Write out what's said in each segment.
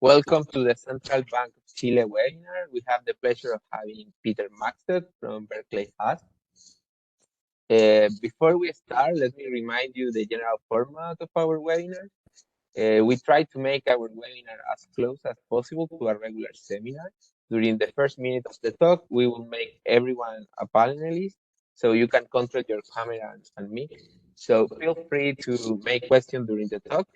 Welcome to the Central Bank of Chile webinar. We have the pleasure of having Peter Maxted from Berkeley Haas. Before we start, let me remind you the general format of our webinar. We try to make our webinar as close as possible to a regular seminar. During the first minute of the talk, we will make everyone a panelist, so you can control your camera and mic. So feel free to make questions during the talk.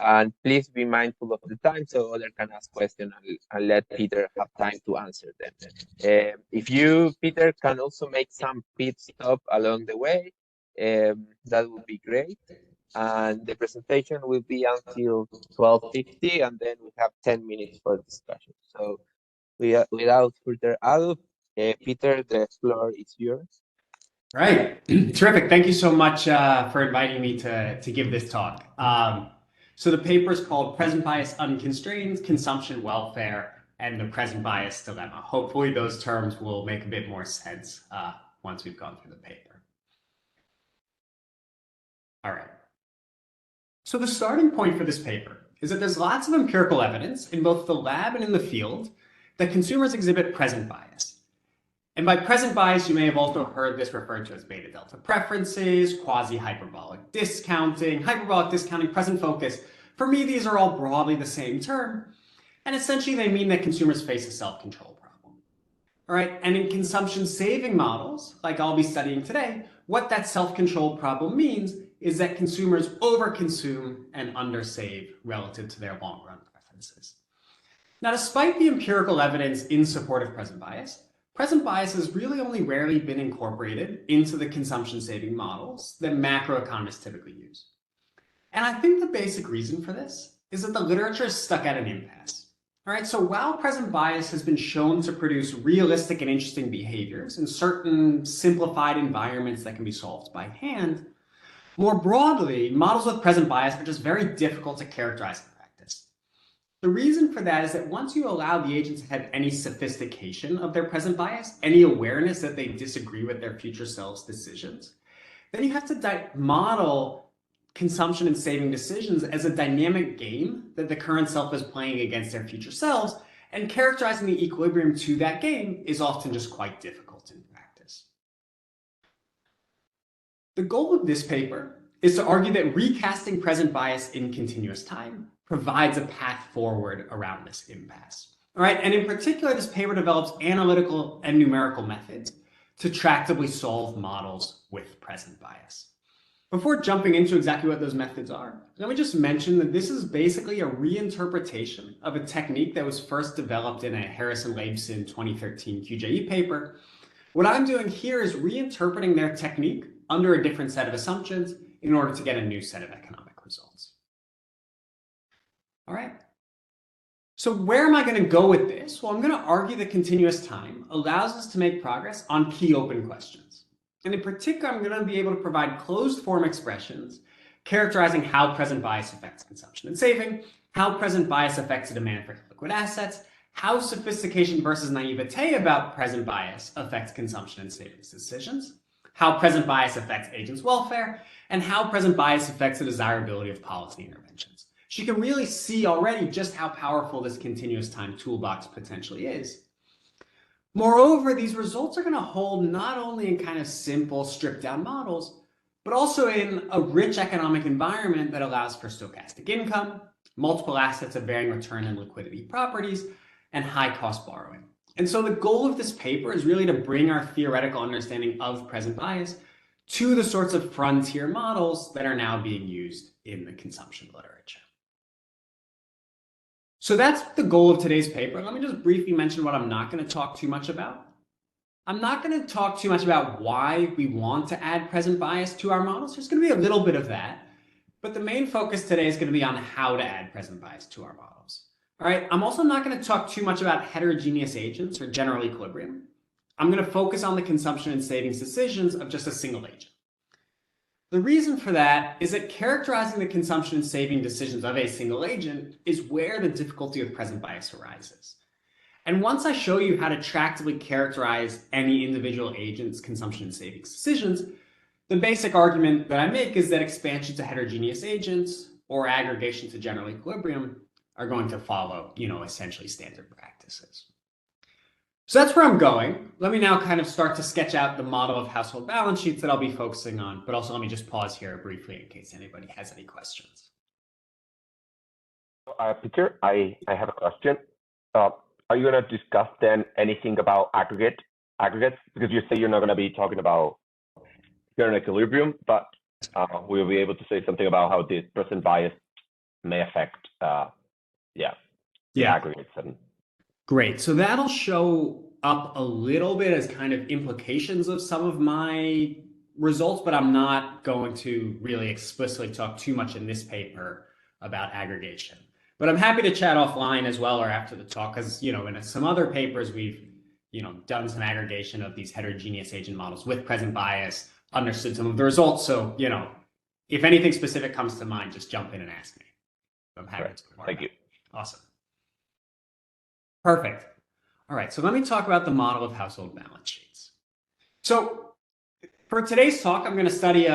And please be mindful of the time so others can ask questions and let Peter have time to answer them. If you, Peter, can also make some pit stop along the way, that would be great. And the presentation will be until 12:50, and then we have 10 minutes for discussion. So without further ado, Peter, the floor is yours. Right. Terrific. Thank you so much for inviting me to give this talk. So the paper is called Present Bias Unconstrained, Consumption Welfare, and the Present Bias Dilemma. Hopefully those terms will make a bit more sense once we've gone through the paper. All right. So the starting point for this paper is that there's lots of empirical evidence in both the lab and in the field that consumers exhibit present bias. And by present bias, you may have also heard this referred to as beta delta preferences, quasi-hyperbolic discounting, present focus. For me, these are all broadly the same term. And essentially, they mean that consumers face a self-control problem. All right, and in consumption saving models, like I'll be studying today, what that self-control problem means is that consumers overconsume and undersave relative to their long-run preferences. Now, despite the empirical evidence in support of present bias has really only rarely been incorporated into the consumption saving models that macroeconomists typically use. And I think the basic reason for this is that the literature is stuck at an impasse. All right, so while present bias has been shown to produce realistic and interesting behaviors in certain simplified environments that can be solved by hand, more broadly, models with present bias are just very difficult to characterize in practice. The reason for that is that once you allow the agents to have any sophistication of their present bias, any awareness that they disagree with their future selves' decisions, then you have to model consumption and saving decisions as a dynamic game that the current self is playing against their future selves, and characterizing the equilibrium to that game is often just quite difficult in practice. The goal of this paper is to argue that recasting present bias in continuous time provides a path forward around this impasse. All right, and in particular, this paper develops analytical and numerical methods to tractably solve models with present bias. Before jumping into exactly what those methods are, let me just mention that this is basically a reinterpretation of a technique that was first developed in a Harrison-Leibson 2013 QJE paper. What I'm doing here is reinterpreting their technique under a different set of assumptions in order to get a new set of economic results. All right. So where am I going to go with this? Well, I'm going to argue that continuous time allows us to make progress on key open questions. And in particular, I'm going to be able to provide closed form expressions characterizing how present bias affects consumption and saving, how present bias affects the demand for liquid assets, how sophistication versus naivete about present bias affects consumption and savings decisions, how present bias affects agents' welfare, and how present bias affects the desirability of policy interventions. So you can really see already just how powerful this continuous time toolbox potentially is. Moreover, these results are going to hold not only in kind of simple, stripped-down models, but also in a rich economic environment that allows for stochastic income, multiple assets of varying return and liquidity properties, and high-cost borrowing. And so the goal of this paper is really to bring our theoretical understanding of present bias to the sorts of frontier models that are now being used in the consumption literature. So that's the goal of today's paper. Let me just briefly mention what I'm not going to talk too much about. I'm not going to talk too much about why we want to add present bias to our models. There's going to be a little bit of that, but the main focus today is going to be on how to add present bias to our models. All right, I'm also not going to talk too much about heterogeneous agents or general equilibrium. I'm going to focus on the consumption and savings decisions of just a single agent. The reason for that is that characterizing the consumption and saving decisions of a single agent is where the difficulty of present bias arises. And once I show you how to tractably characterize any individual agent's consumption and savings decisions, the basic argument that I make is that expansion to heterogeneous agents or aggregation to general equilibrium are going to follow, essentially standard practices. So that's where I'm going. Let me now kind of start to sketch out the model of household balance sheets that I'll be focusing on, but also let me just pause here briefly in case anybody has any questions. Peter, I have a question. Are you going to discuss then anything about aggregates? Because you say you're not going to be talking about current equilibrium, but we'll be able to say something about how this present bias may affect, the aggregates. Great. So that'll show up a little bit as kind of implications of some of my results, but I'm not going to really explicitly talk too much in this paper about aggregation. But I'm happy to chat offline as well or after the talk, because in some other papers we've done some aggregation of these heterogeneous agent models with present bias, understood some of the results. So if anything specific comes to mind, just jump in and ask me. I'm happy to. Thank you. Awesome. Perfect. All right, so let me talk about the model of household balance sheets. So for today's talk, I'm going to study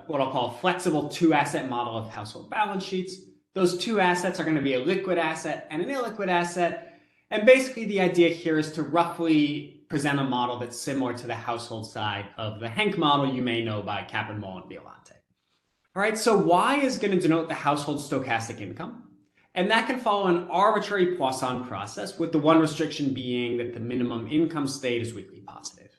what I'll call a flexible two-asset model of household balance sheets. Those two assets are going to be a liquid asset and an illiquid asset. And basically the idea here is to roughly present a model that's similar to the household side of the Henk model you may know by Cappenmoll and Violante. All right, so Y is going to denote the household stochastic income. And that can follow an arbitrary Poisson process, with the one restriction being that the minimum income state is weakly positive.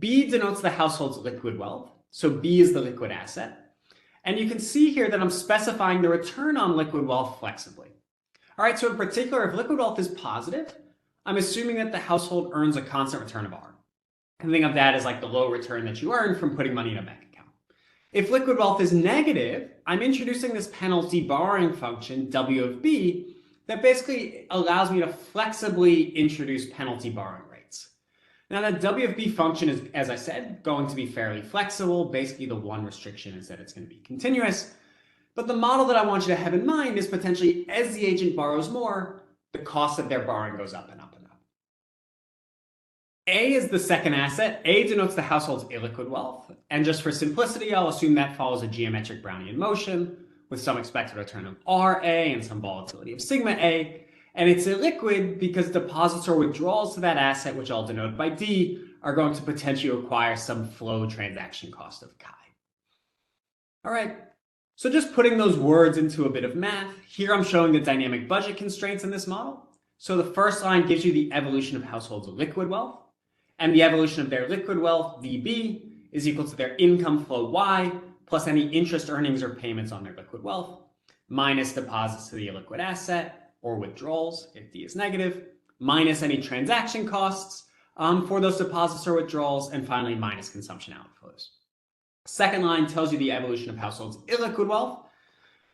B denotes the household's liquid wealth. So B is the liquid asset. And you can see here that I'm specifying the return on liquid wealth flexibly. All right, so in particular, if liquid wealth is positive, I'm assuming that the household earns a constant return of R. And think of that as like the low return that you earn from putting money in a bank account. If liquid wealth is negative, I'm introducing this penalty borrowing function, W of B, that basically allows me to flexibly introduce penalty borrowing rates. Now that W of B function is, as I said, going to be fairly flexible. Basically, the one restriction is that it's going to be continuous. But the model that I want you to have in mind is potentially as the agent borrows more, the cost of their borrowing goes up and up and up. A is the second asset. A denotes the household's illiquid wealth. And just for simplicity, I'll assume that follows a geometric Brownian motion with some expected return of RA and some volatility of sigma A. And it's illiquid because deposits or withdrawals to that asset, which I'll denote by D, are going to potentially require some flow transaction cost of chi. All right, so just putting those words into a bit of math, here I'm showing the dynamic budget constraints in this model. So the first line gives you the evolution of households' liquid wealth, and the evolution of their liquid wealth, VB, is equal to their income flow Y, plus any interest earnings or payments on their liquid wealth, minus deposits to the illiquid asset, or withdrawals, if D is negative, minus any transaction costs for those deposits or withdrawals, and finally minus consumption outflows. Second line tells you the evolution of households' illiquid wealth.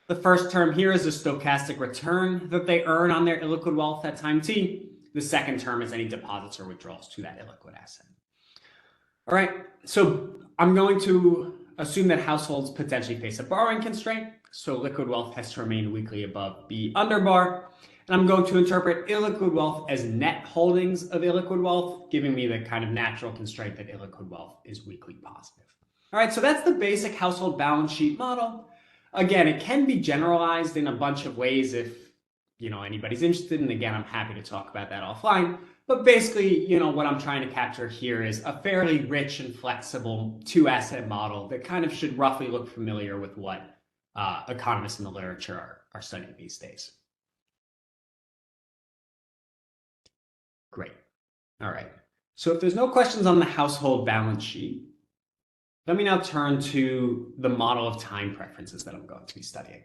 The first term here is the stochastic return that they earn on their illiquid wealth at time t. The second term is any deposits or withdrawals to that illiquid asset. All right, so I'm going to assume that households potentially face a borrowing constraint. So liquid wealth has to remain weakly above B under bar. And I'm going to interpret illiquid wealth as net holdings of illiquid wealth, giving me the kind of natural constraint that illiquid wealth is weakly positive. All right, so that's the basic household balance sheet model. Again, it can be generalized in a bunch of ways if anybody's interested, and again, I'm happy to talk about that offline. But basically, what I'm trying to capture here is a fairly rich and flexible two-asset model that kind of should roughly look familiar with what economists in the literature are studying these days. Great. All right. So if there's no questions on the household balance sheet, let me now turn to the model of time preferences that I'm going to be studying.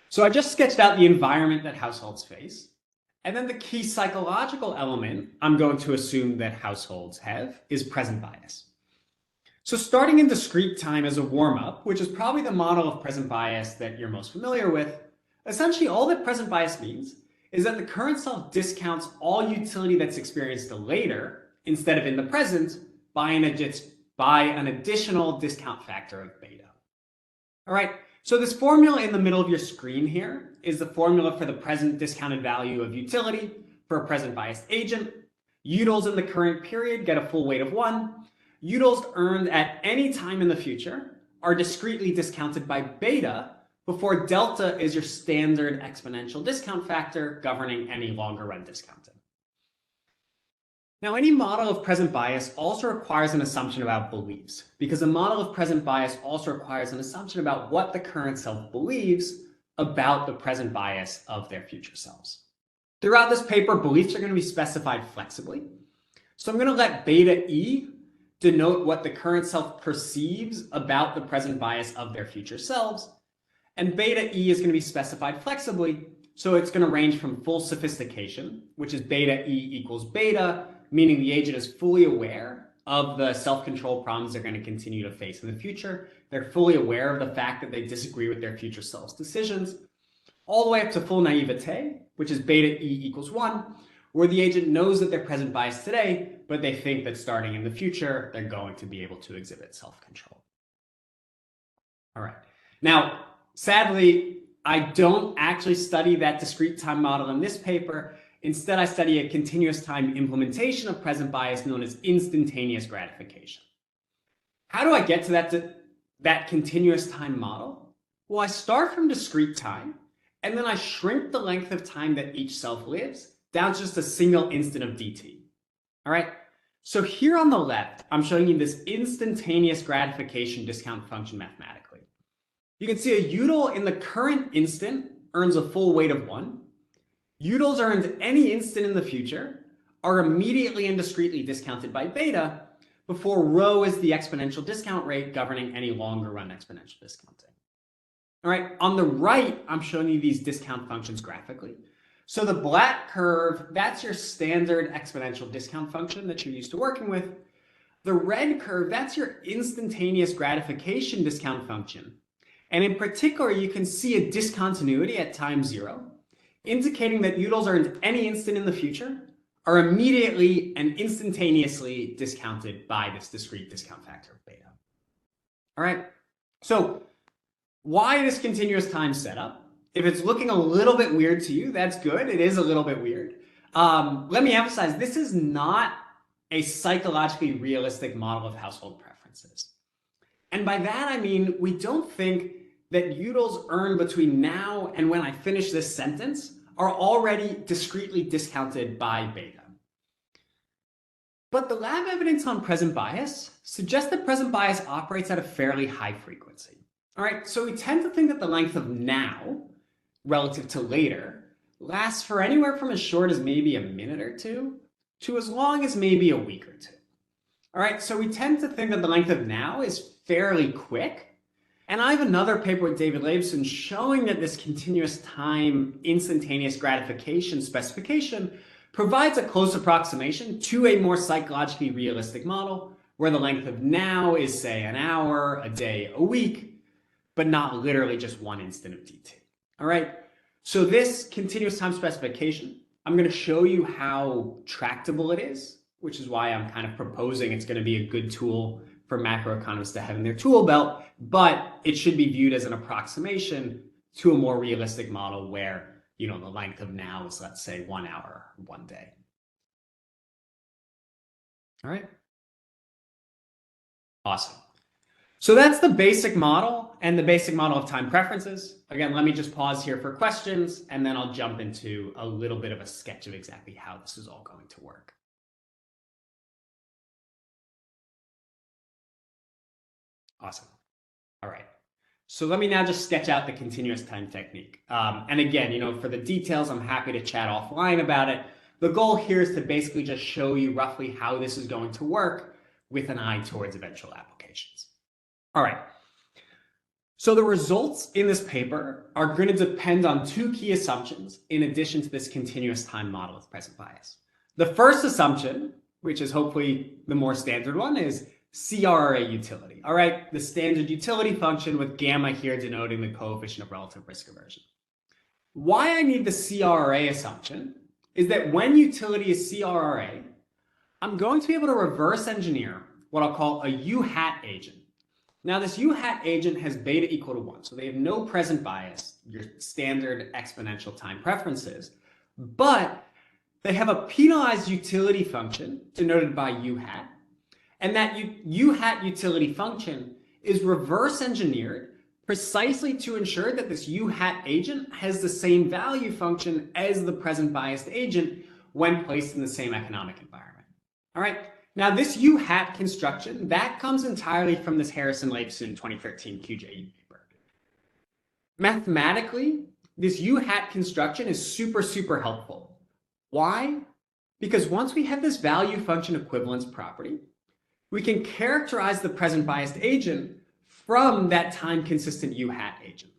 So I just sketched out the environment that households face. And then the key psychological element I'm going to assume that households have is present bias. So starting in discrete time as a warm-up, which is probably the model of present bias that you're most familiar with, essentially all that present bias means is that the current self discounts all utility that's experienced later instead of in the present by an additional discount factor of beta. All right. So this formula in the middle of your screen here is the formula for the present discounted value of utility for a present biased agent. Utils in the current period get a full weight of 1. Utils earned at any time in the future are discretely discounted by beta before delta is your standard exponential discount factor governing any longer run discounting. Now, any model of present bias also requires an assumption about beliefs, because a model of present bias also requires an assumption about what the current self believes about the present bias of their future selves. Throughout this paper, beliefs are going to be specified flexibly. So I'm going to let beta E denote what the current self perceives about the present bias of their future selves. And beta E is going to be specified flexibly. So it's going to range from full sophistication, which is beta E equals beta, meaning the agent is fully aware of the self-control problems they're going to continue to face in the future. They're fully aware of the fact that they disagree with their future self's decisions, all the way up to full naivete, which is beta E equals 1, where the agent knows that they're present biased today, but they think that starting in the future, they're going to be able to exhibit self-control. All right. Now, sadly, I don't actually study that discrete time model in this paper. Instead, I study a continuous time implementation of present bias known as instantaneous gratification. How do I get to that continuous time model? Well, I start from discrete time, and then I shrink the length of time that each self lives down to just a single instant of dt. All right, so here on the left, I'm showing you this instantaneous gratification discount function mathematically. You can see a util in the current instant earns a full weight of 1. Utils earned any instant in the future are immediately and discretely discounted by beta before rho is the exponential discount rate governing any longer run exponential discounting. All right, on the right, I'm showing you these discount functions graphically. So the black curve, that's your standard exponential discount function that you're used to working with. The red curve, that's your instantaneous gratification discount function. And in particular, you can see a discontinuity at time 0, indicating that utils earned any instant in the future are immediately and instantaneously discounted by this discrete discount factor of beta. All right, so why this continuous time setup? If it's looking a little bit weird to you, that's good. It is a little bit weird. Let me emphasize, this is not a psychologically realistic model of household preferences. And by that, I mean, we don't think that utils earned between now and when I finish this sentence are already discretely discounted by beta. But the lab evidence on present bias suggests that present bias operates at a fairly high frequency. All right, so we tend to think that the length of now relative to later lasts for anywhere from as short as maybe a minute or two to as long as maybe a week or two. All right, so we tend to think that the length of now is fairly quick. And I have another paper with David Leibson showing that this continuous time instantaneous gratification specification provides a close approximation to a more psychologically realistic model where the length of now is, say, an hour, a day, a week, but not literally just one instant of dt. All right, so this continuous time specification, I'm going to show you how tractable it is, which is why I'm kind of proposing it's going to be a good tool for macroeconomists to have in their tool belt, but it should be viewed as an approximation to a more realistic model where, you know, the length of now is, let's say, 1 hour, 1 day. All right. Awesome. So that's the basic model and the basic model of time preferences. Again, let me just pause here for questions, and then I'll jump into a little bit of a sketch of exactly how this is all going to work. Awesome. All right. So let me now just sketch out the continuous time technique. And again, you know, for the details, I'm happy to chat offline about it. The goal here is to basically just show you roughly how this is going to work with an eye towards eventual applications. All right. So the results in this paper are going to depend on 2 key assumptions in addition to this continuous time model with present bias. The first assumption, which is hopefully the more standard one, is CRRA utility. All right, the standard utility function with gamma here denoting the coefficient of relative risk aversion. Why I need the CRRA assumption is that when utility is CRRA, I'm going to be able to reverse engineer what I'll call a U-hat agent. Now this U-hat agent has beta equal to 1, so they have no present bias, your standard exponential time preferences, but they have a penalized utility function denoted by U-hat, and that U-hat utility function is reverse engineered precisely to ensure that this U hat agent has the same value function as the present biased agent when placed in the same economic environment. All right, now this U hat construction, that comes entirely from this Harrison-Leibson 2013 QJE paper. Mathematically, this U hat construction is super helpful. Why? Because once we have this value function equivalence property, we can characterize the present biased agent from that time consistent U hat agent.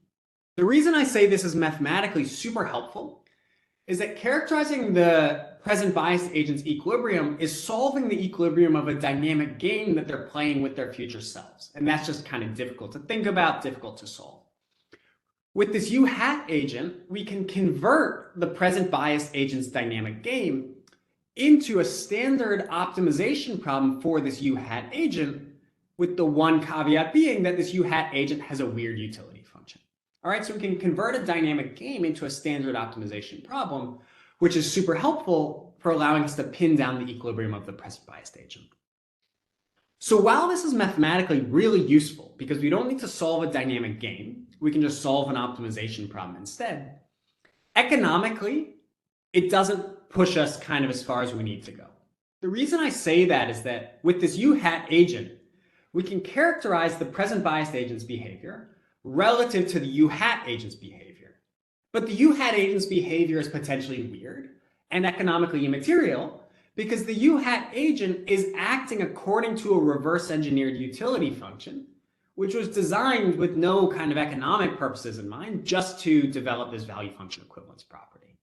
The reason I say this is mathematically super helpful is that characterizing the present biased agent's equilibrium is solving the equilibrium of a dynamic game that they're playing with their future selves. And that's just kind of difficult to think about, difficult to solve. With this U hat agent, we can convert the present biased agent's dynamic game into a standard optimization problem for this U hat agent, with the one caveat being that this U hat agent has a weird utility function. All right, so we can convert a dynamic game into a standard optimization problem, which is super helpful for allowing us to pin down the equilibrium of the present biased agent. So while this is mathematically really useful because we don't need to solve a dynamic game, we can just solve an optimization problem instead, economically, it doesn't push us kind of as far as we need to go. The reason I say that is that with this U hat agent, we can characterize the present biased agent's behavior relative to the U hat agent's behavior. But the U hat agent's behavior is potentially weird and economically immaterial because the U hat agent is acting according to a reverse engineered utility function, which was designed with no kind of economic purposes in mind, just to develop this value function equivalence property.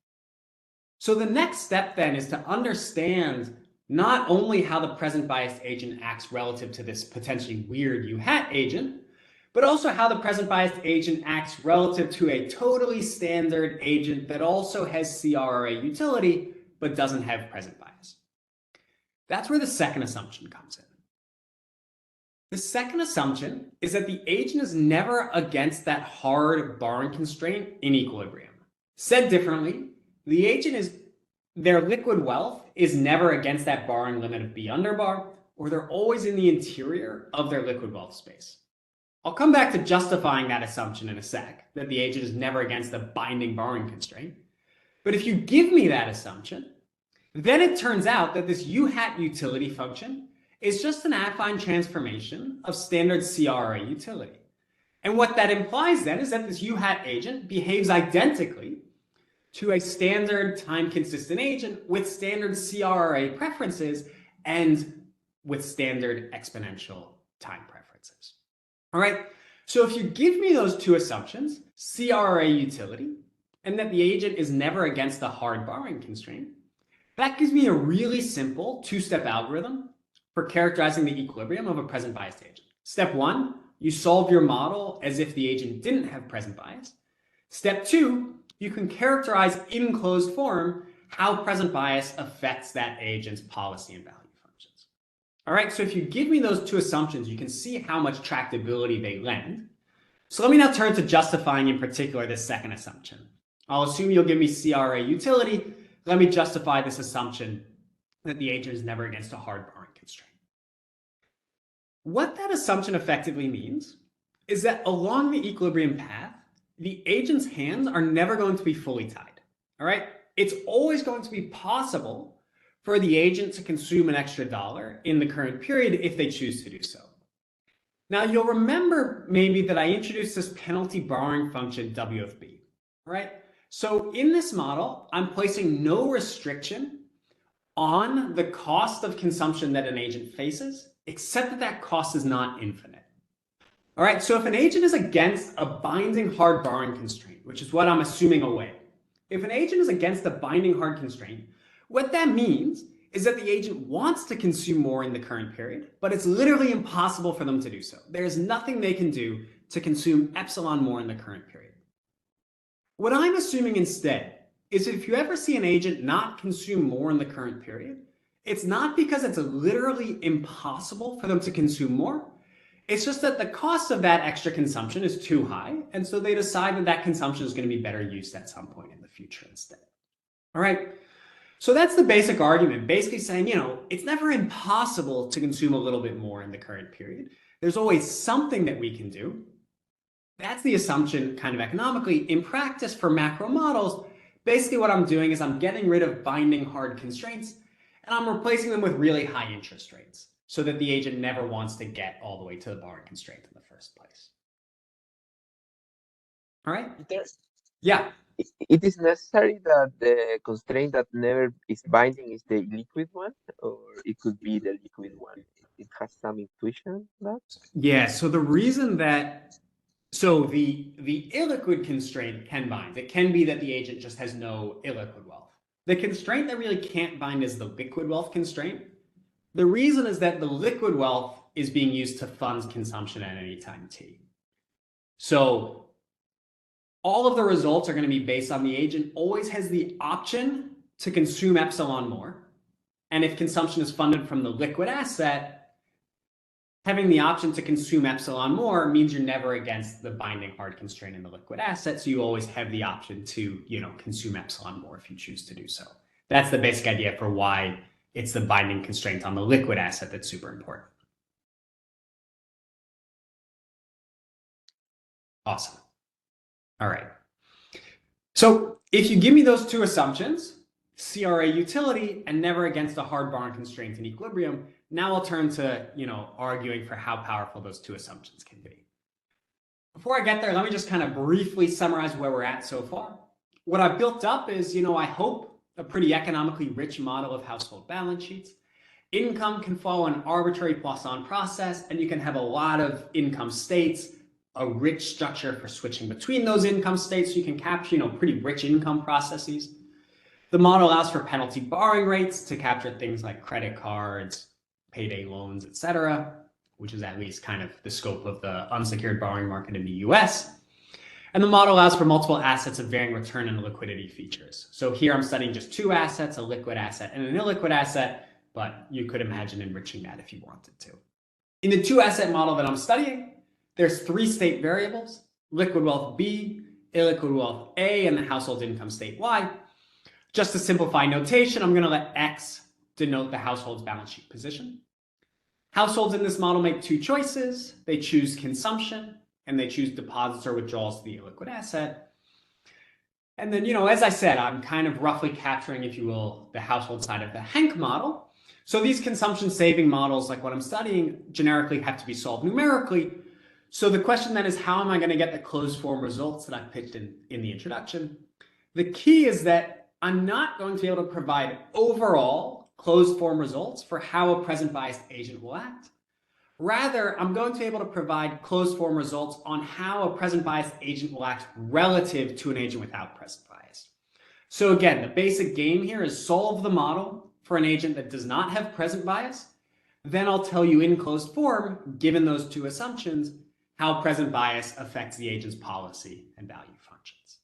So the next step then is to understand not only how the present biased agent acts relative to this potentially weird U hat agent, but also how the present biased agent acts relative to a totally standard agent that also has CRRA utility, but doesn't have present bias. That's where the second assumption comes in. The second assumption is that the agent is never against that hard borrowing constraint in equilibrium. Said differently, the agent is their liquid wealth is never against that borrowing limit of B under bar, or they're always in the interior of their liquid wealth space. I'll come back to justifying that assumption in a sec, that the agent is never against the binding borrowing constraint. But if you give me that assumption, then it turns out that this U hat utility function is just an affine transformation of standard CRRA utility. And what that implies then is that this U hat agent behaves identically to a standard time-consistent agent with standard CRRA preferences and with standard exponential time preferences. All right, so if you give me those two assumptions, CRRA utility, and that the agent is never against the hard borrowing constraint, that gives me a really simple two-step algorithm for characterizing the equilibrium of a present biased agent. Step one, you solve your model as if the agent didn't have present bias. Step two, you can characterize in closed form how present bias affects that agent's policy and value functions. All right, so if you give me those two assumptions, you can see how much tractability they lend. So let me now turn to justifying in particular this second assumption. I'll assume you'll give me CRRA utility. Let me justify this assumption that the agent is never against a hard borrowing constraint. What that assumption effectively means is that along the equilibrium path, the agent's hands are never going to be fully tied. All right, it's always going to be possible for the agent to consume an extra dollar in the current period if they choose to do so. Now, you'll remember maybe that I introduced this penalty borrowing function W of B. All right, so in this model, I'm placing no restriction on the cost of consumption that an agent faces, except that that cost is not infinite. All right, so if an agent is against a binding hard borrowing constraint, which is what I'm assuming away, if an agent is against a binding hard constraint, what that means is that the agent wants to consume more in the current period, but it's literally impossible for them to do so. There's nothing they can do to consume epsilon more in the current period. What I'm assuming instead is that if you ever see an agent not consume more in the current period, it's not because it's literally impossible for them to consume more. It's just that the cost of that extra consumption is too high, and so they decide that that consumption is going to be better used at some point in the future instead. All right, so that's the basic argument, basically saying, it's never impossible to consume a little bit more in the current period. There's always something that we can do, That's the assumption kind of economically. In practice for macro models, basically what I'm doing is I'm getting rid of binding hard constraints and I'm replacing them with really high interest rates so that the agent never wants to get all the way to the borrowing constraint in the first place. All right? Yeah. It is necessary that the constraint that never is binding is the liquid one, or it could be the liquid one. It has some intuition that. Yeah. So the reason that the illiquid constraint can bind. It can be that the agent just has no illiquid wealth. The constraint that really can't bind is the liquid wealth constraint. The reason is that the liquid wealth is being used to fund consumption at any time t. So all of the results are going to be based on the agent always has the option to consume epsilon more. And if consumption is funded from the liquid asset, having the option to consume epsilon more means you're never against the binding hard constraint in the liquid asset. So you always have the option to, consume epsilon more if you choose to do so. That's the basic idea for why it's the binding constraint on the liquid asset that's super important. Awesome. All right. So if you give me those two assumptions, CRA utility and never against a hard borrowing constraint in equilibrium, now I'll turn to, arguing for how powerful those two assumptions can be. Before I get there, let me just kind of briefly summarize where we're at so far. What I've built up is, I hope a pretty economically rich model of household balance sheets. Income can follow an arbitrary Poisson process, and you can have a lot of income states, a rich structure for switching between those income states. So you can capture, pretty rich income processes. The model allows for penalty borrowing rates to capture things like credit cards, payday loans, etc., which is at least kind of the scope of the unsecured borrowing market in the US. And the model allows for multiple assets of varying return and liquidity features. So here I'm studying just two assets, a liquid asset and an illiquid asset, but you could imagine enriching that if you wanted to. In the two asset model that I'm studying, there's three state variables: liquid wealth B, illiquid wealth A, and the household income state Y. Just to simplify notation, I'm going to let X denote the household's balance sheet position. Households in this model make two choices. They choose consumption and they choose deposits or withdrawals to the illiquid asset. And then, as I said, I'm kind of roughly capturing, if you will, the household side of the Henk model. So these consumption saving models, like what I'm studying, generically have to be solved numerically. So the question then is, how am I going to get the closed form results that I pitched in the introduction? The key is that I'm not going to be able to provide overall closed form results for how a present biased agent will act. Rather, I'm going to be able to provide closed form results on how a present biased agent will act relative to an agent without present bias. So again, the basic game here is solve the model for an agent that does not have present bias. Then I'll tell you in closed form, given those two assumptions, how present bias affects the agent's policy and value functions.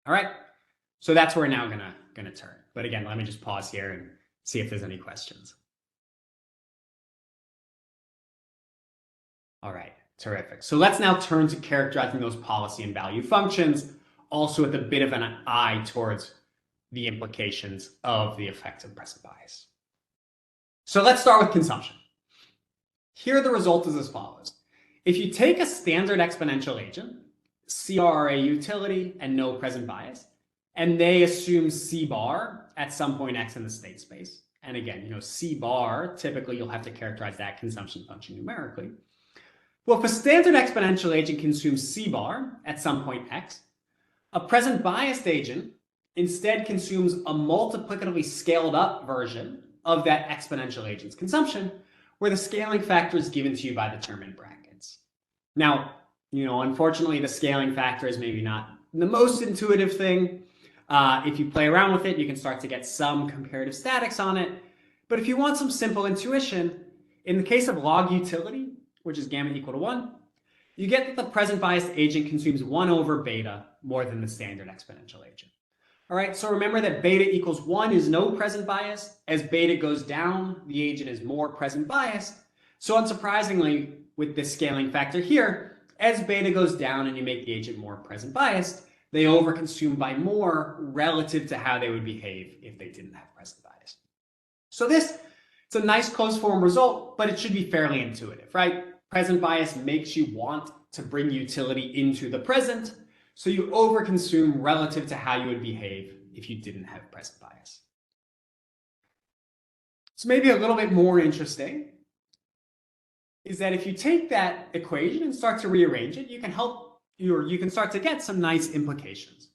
All right. So that's where we're now gonna turn. But again, let me just pause here and see if there's any questions. All right, terrific. So let's now turn to characterizing those policy and value functions, also with a bit of an eye towards the implications of the effects of present bias. So let's start with consumption. Here the result is as follows. If you take a standard exponential agent, CRA utility and no present bias, and they assume C bar at some point X in the state space. And again, C bar, typically you'll have to characterize that consumption function numerically. Well, if a standard exponential agent consumes C bar at some point X, a present biased agent instead consumes a multiplicatively scaled up version of that exponential agent's consumption, where the scaling factor is given to you by the term in brackets. Now, unfortunately, the scaling factor is maybe not the most intuitive thing. If you play around with it, you can start to get some comparative statics on it. But if you want some simple intuition, in the case of log utility, which is gamma equal to 1, you get that the present biased agent consumes 1 over beta more than the standard exponential agent. All right, so remember that beta equals 1 is no present bias. As beta goes down, the agent is more present bias. So unsurprisingly, with this scaling factor here, as beta goes down and you make the agent more present biased, they overconsume by more relative to how they would behave if they didn't have present bias. So it's a nice closed form result, but it should be fairly intuitive, right? Present bias makes you want to bring utility into the present, so you overconsume relative to how you would behave if you didn't have present bias. So maybe a little bit more interesting is that if you take that equation and start to rearrange it, you can start to get some nice implications.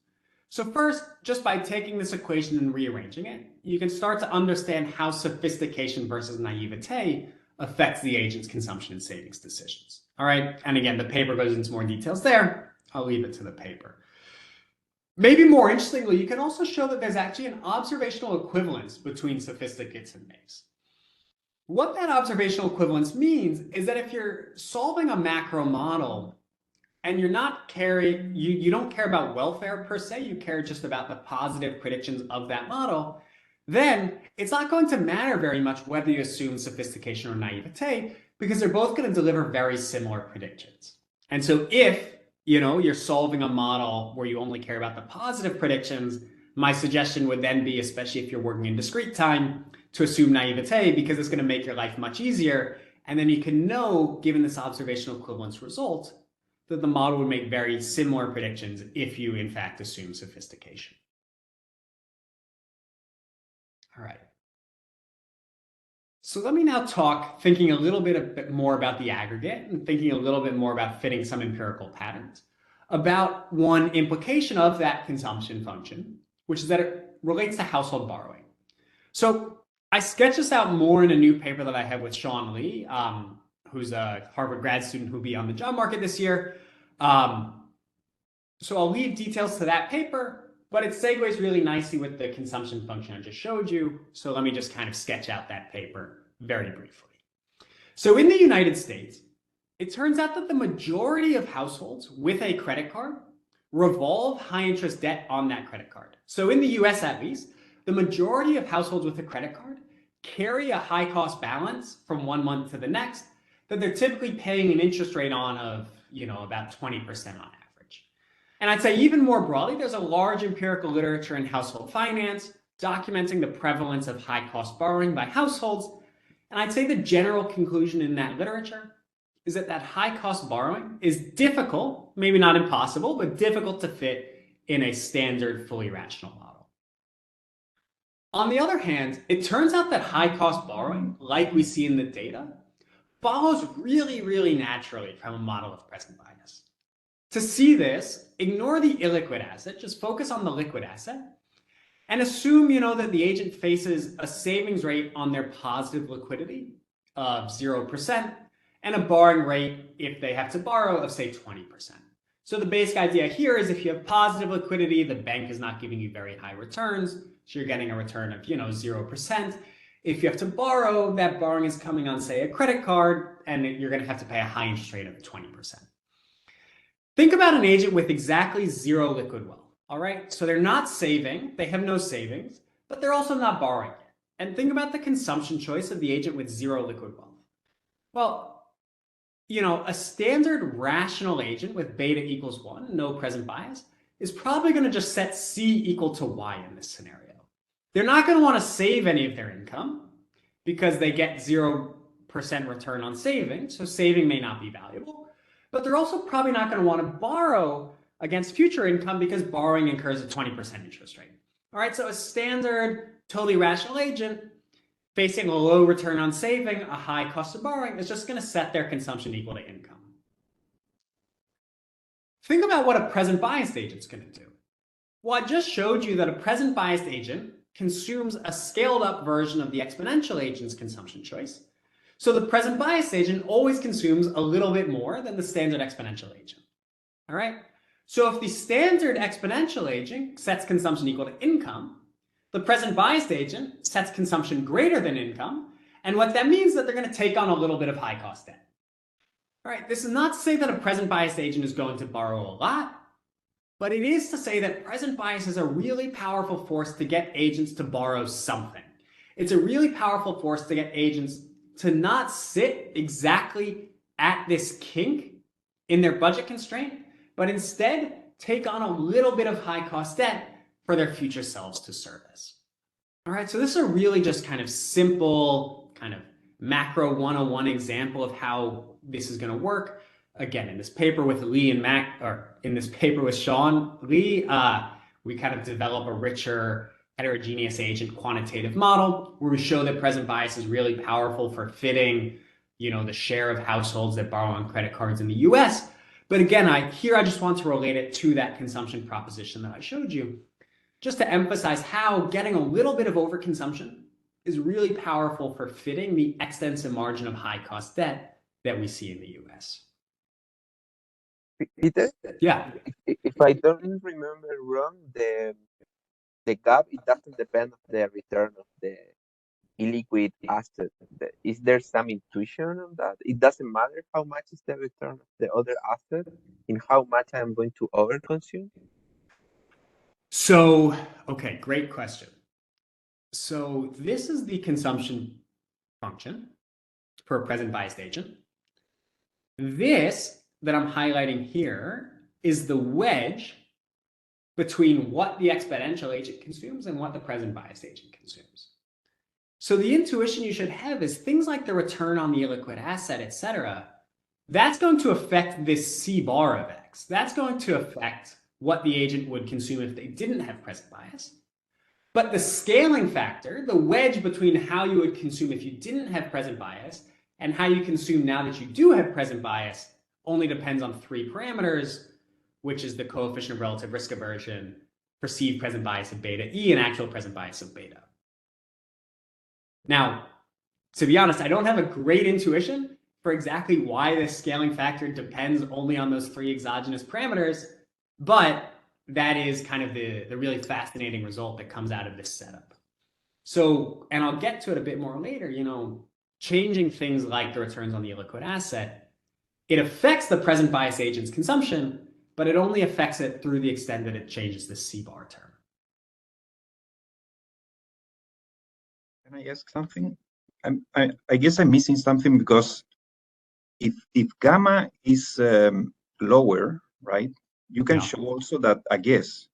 So first, just by taking this equation and rearranging it, you can start to understand how sophistication versus naivete affects the agent's consumption and savings decisions. All right, and again, the paper goes into more details there. I'll leave it to the paper. Maybe more interestingly, you can also show that there's actually an observational equivalence between sophisticates and naives. What that observational equivalence means is that if you're solving a macro model and you don't care about welfare per se, you care just about the positive predictions of that model, then it's not going to matter very much whether you assume sophistication or naivete, because they're both going to deliver very similar predictions. And so if you're solving a model where you only care about the positive predictions, my suggestion would then be, especially if you're working in discrete time, to assume naivete, because it's going to make your life much easier. And then you can know, given this observational equivalence result, that the model would make very similar predictions if you, in fact, assume sophistication. All right. So let me now talk, thinking a little bit more about the aggregate and thinking a little bit more about fitting some empirical patterns, about one implication of that consumption function, which is that it relates to household borrowing. So I sketch this out more in a new paper that I have with Sean Lee, who's a Harvard grad student who'll be on the job market this year. So I'll leave details to that paper, but it segues really nicely with the consumption function I just showed you. So let me just kind of sketch out that paper very briefly. So in the United States, it turns out that the majority of households with a credit card revolve high interest debt on that credit card. So in the US at least, the majority of households with a credit card carry a high cost balance from one month to the next that they're typically paying an interest rate on of, about 20% on average. And I'd say even more broadly, there's a large empirical literature in household finance documenting the prevalence of high cost borrowing by households. And I'd say the general conclusion in that literature is that high cost borrowing is difficult, maybe not impossible, but difficult to fit in a standard fully rational model. On the other hand, it turns out that high cost borrowing, like we see in the data, follows really, really naturally from a model of present bias. To see this, ignore the illiquid asset, just focus on the liquid asset, and assume, that the agent faces a savings rate on their positive liquidity of 0% and a borrowing rate, if they have to borrow, of say 20%. So the basic idea here is if you have positive liquidity, the bank is not giving you very high returns, so you're getting a return of 0%. If you have to borrow, that borrowing is coming on, say, a credit card, and you're going to have to pay a high interest rate of 20%. Think about an agent with exactly zero liquid wealth. All right, so they're not saving, they have no savings, but they're also not borrowing. And think about the consumption choice of the agent with zero liquid wealth. Well, a standard rational agent with beta equals 1, no present bias, is probably going to just set C equal to Y in this scenario. They're not going to want to save any of their income because they get 0% return on saving, so saving may not be valuable. But they're also probably not going to want to borrow against future income because borrowing incurs a 20% interest rate. All right, so a standard, totally rational agent facing a low return on saving, a high cost of borrowing, is just going to set their consumption equal to income. Think about what a present biased agent's going to do. Well, I just showed you that a present biased agent consumes a scaled up version of the exponential agent's consumption choice. So the present biased agent always consumes a little bit more than the standard exponential agent. All right. So if the standard exponential agent sets consumption equal to income, the present biased agent sets consumption greater than income. And what that means is that they're going to take on a little bit of high cost debt. All right. This is not to say that a present biased agent is going to borrow a lot, but it is to say that present bias is a really powerful force to get agents to borrow something. It's a really powerful force to get agents to not sit exactly at this kink in their budget constraint, but instead take on a little bit of high cost debt for their future selves to service. All right, so this is a really just kind of simple, kind of macro 101 example of how this is going to work. again, in this paper with Lee and Mac, or in this paper with Sean Lee, we kind of develop a richer heterogeneous agent quantitative model where we show that present bias is really powerful for fitting, the share of households that borrow on credit cards in the US. But again, I just want to relate it to that consumption proposition that I showed you, just to emphasize how getting a little bit of overconsumption is really powerful for fitting the extensive margin of high cost debt that we see in the US. Peter, Yeah. if I don't remember wrong, the gap, it doesn't depend on the return of the illiquid asset. Is there some intuition on that? It doesn't matter how much is the return of the other asset in how much I'm going to overconsume? So, okay, great question. So this is the consumption function for a present biased agent. This that I'm highlighting here is the wedge between what the exponential agent consumes and what the present biased agent consumes. So the intuition you should have is things like the return on the illiquid asset, et cetera, that's going to affect this C bar of X. That's going to affect what the agent would consume if they didn't have present bias. But the scaling factor, the wedge between how you would consume if you didn't have present bias and how you consume now that you do have present bias, only depends on 3 parameters, which is the coefficient of relative risk aversion, perceived present bias of beta E, and actual present bias of beta. Now, to be honest, I don't have a great intuition for exactly why this scaling factor depends only on those 3 exogenous parameters, but that is kind of the really fascinating result that comes out of this setup. So, and I'll get to it a bit more later, changing things like the returns on the illiquid asset, it affects the present bias agent's consumption, but it only affects it through the extent that it changes the C bar term. Can I ask something? I guess I'm missing something, because if gamma is lower, right, you can show also that, I guess,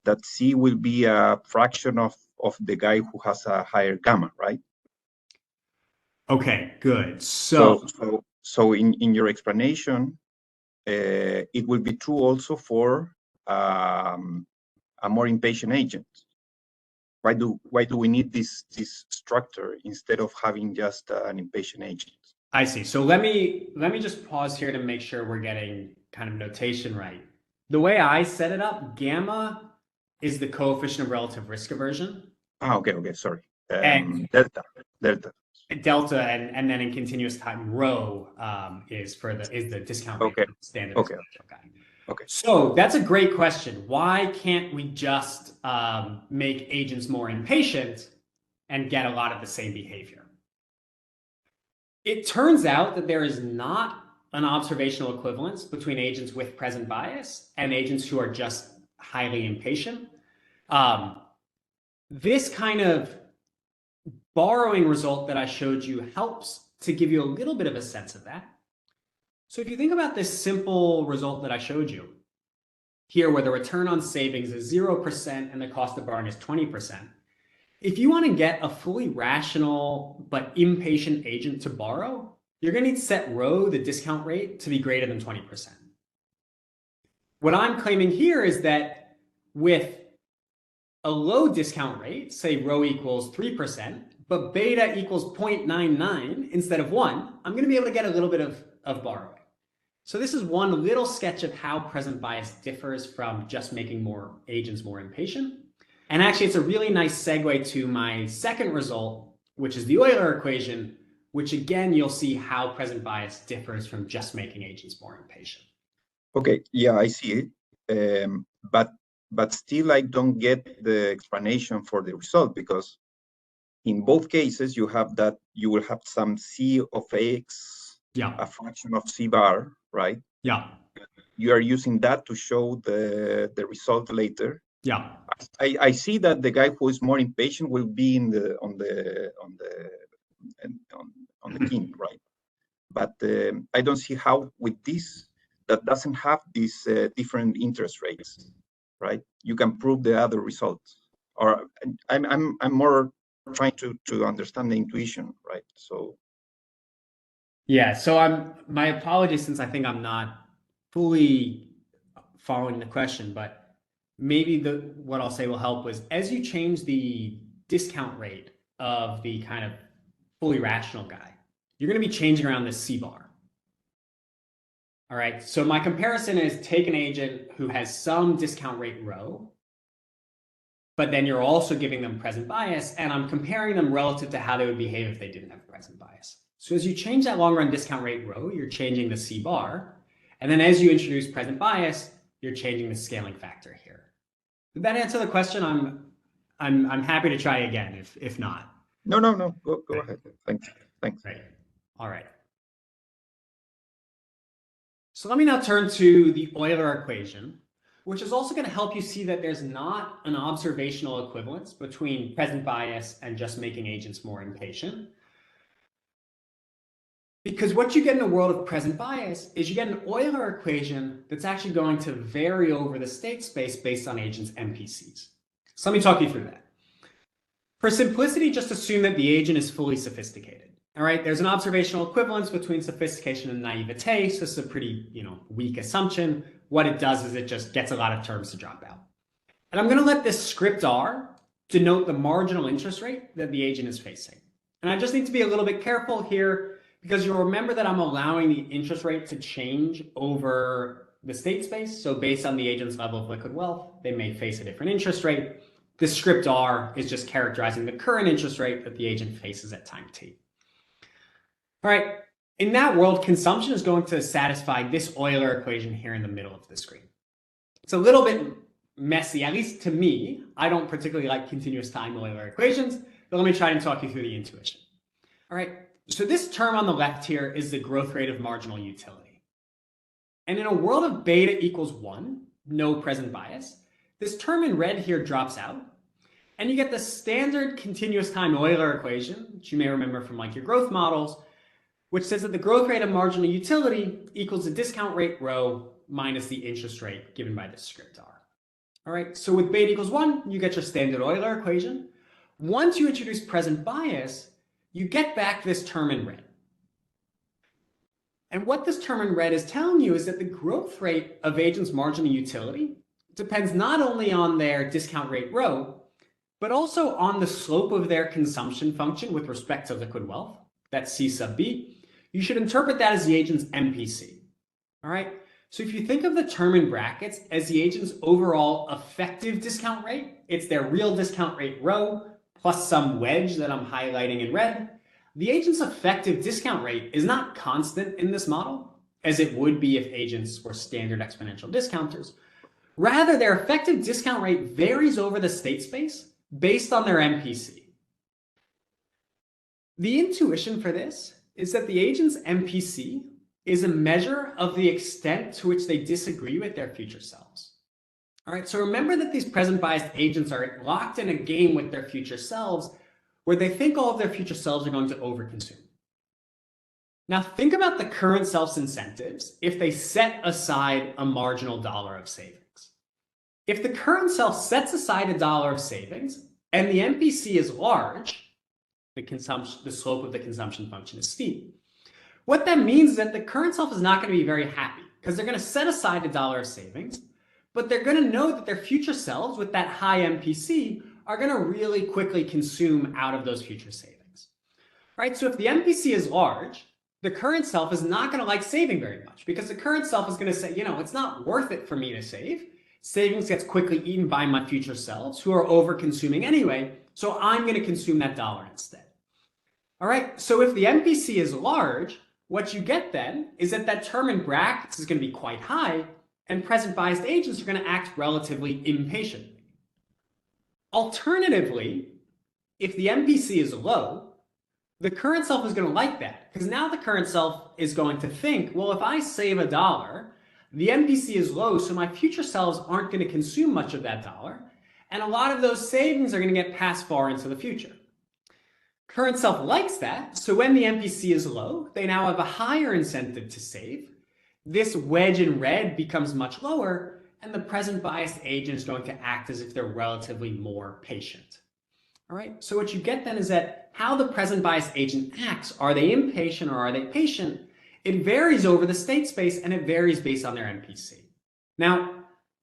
that C will be a fraction of the guy who has a higher gamma, right? Okay, good. So in your explanation, it will be true also for a more impatient agent. Why do we need this structure instead of having just an impatient agent? I see. So let me just pause here to make sure we're getting kind of notation right. The way I set it up, gamma is the coefficient of relative risk aversion. Okay, sorry. And delta. Delta, and then in continuous time, rho is the discount rate. Okay. Standard. Okay. So that's a great question. Why can't we just make agents more impatient and get a lot of the same behavior? It turns out that there is not an observational equivalence between agents with present bias and agents who are just highly impatient. This kind of borrowing result that I showed you helps to give you a little bit of a sense of that. So if you think about this simple result that I showed you here, where the return on savings is 0% and the cost of borrowing is 20%, if you want to get a fully rational but impatient agent to borrow, you're going to need to set rho, the discount rate, to be greater than 20%. What I'm claiming here is that with a low discount rate, say rho equals 3%, but beta equals 0.99 instead of 1, I'm going to be able to get a little bit of borrowing. So this is one little sketch of how present bias differs from just making more agents more impatient. And actually, it's a really nice segue to my second result, which is the Euler equation, which again, you'll see how present bias differs from just making agents more impatient. Okay, yeah, I see it. But still, I don't get the explanation for the result, because in both cases, you will have some C of X, a fraction of C bar, right? Yeah. You are using that to show the result later. Yeah. I see that the guy who is more impatient will be on the king, right? But I don't see how with this that doesn't have these different interest rates, right? You can prove the other results. Or I'm more trying to understand the intuition, right? So Yeah, so my apologies since I think I'm not fully following the question, but maybe what I'll say will help was as you change the discount rate of the kind of fully rational guy, you're going to be changing around this C bar. All right, so my comparison is take an agent who has some discount rate rho, but then you're also giving them present bias, and I'm comparing them relative to how they would behave if they didn't have present bias. So as you change that long run discount rate rho, you're changing the C bar, and then as you introduce present bias, you're changing the scaling factor here. Did that answer the question? I'm happy to try again if not. No. Go ahead. Thanks. Right. All right. So let me now turn to the Euler equation, which is also going to help you see that there's not an observational equivalence between present bias and just making agents more impatient. Because what you get in a world of present bias is you get an Euler equation that's actually going to vary over the state space based on agents' MPCs. So let me talk you through that. For simplicity, just assume that the agent is fully sophisticated. All right, there's an observational equivalence between sophistication and naivete, so this is a pretty, weak assumption. What it does is it just gets a lot of terms to drop out. And I'm going to let this script R denote the marginal interest rate that the agent is facing. And I just need to be a little bit careful here because you'll remember that I'm allowing the interest rate to change over the state space. So based on the agent's level of liquid wealth, they may face a different interest rate. This script R is just characterizing the current interest rate that the agent faces at time t. All right, in that world, consumption is going to satisfy this Euler equation here in the middle of the screen. It's a little bit messy, at least to me. I don't particularly like continuous time Euler equations, but let me try and talk you through the intuition. All right, so this term on the left here is the growth rate of marginal utility. And in a world of beta equals 1, no present bias, this term in red here drops out. And you get the standard continuous time Euler equation, which you may remember from like your growth models, which says that the growth rate of marginal utility equals the discount rate rho minus the interest rate given by this script R. All right, so with beta equals 1, you get your standard Euler equation. Once you introduce present bias, you get back this term in red. And what this term in red is telling you is that the growth rate of agents' marginal utility depends not only on their discount rate rho, but also on the slope of their consumption function with respect to liquid wealth. That's C sub B. You should interpret that as the agent's MPC. All right. So if you think of the term in brackets as the agent's overall effective discount rate, it's their real discount rate rho plus some wedge that I'm highlighting in red. The agent's effective discount rate is not constant in this model, as it would be if agents were standard exponential discounters. Rather, their effective discount rate varies over the state space based on their MPC. The intuition for this is that the agent's MPC is a measure of the extent to which they disagree with their future selves. All right, so remember that these present biased agents are locked in a game with their future selves where they think all of their future selves are going to overconsume. Now think about the current self's incentives if they set aside a marginal dollar of savings. If the current self sets aside $1 of savings and the MPC is large, the slope of the consumption function is steep. What that means is that the current self is not going to be very happy because they're going to set aside $1 of savings, but they're going to know that their future selves with that high MPC are going to really quickly consume out of those future savings. Right? So if the MPC is large, the current self is not going to like saving very much because the current self is going to say, it's not worth it for me to save. Savings gets quickly eaten by my future selves who are over consuming anyway, so I'm going to consume that dollar instead. All right, so if the MPC is large, what you get then is that term in brackets is going to be quite high, and present biased agents are going to act relatively impatient. Alternatively, if the MPC is low, the current self is going to like that, because now the current self is going to think, well, if I save $1, the MPC is low, so my future selves aren't going to consume much of that dollar, and a lot of those savings are going to get passed far into the future. Current self likes that, so when the MPC is low, they now have a higher incentive to save. This wedge in red becomes much lower, and the present biased agent is going to act as if they're relatively more patient. All right, so what you get then is that how the present bias agent acts, are they impatient or are they patient? It varies over the state space and it varies based on their MPC. Now,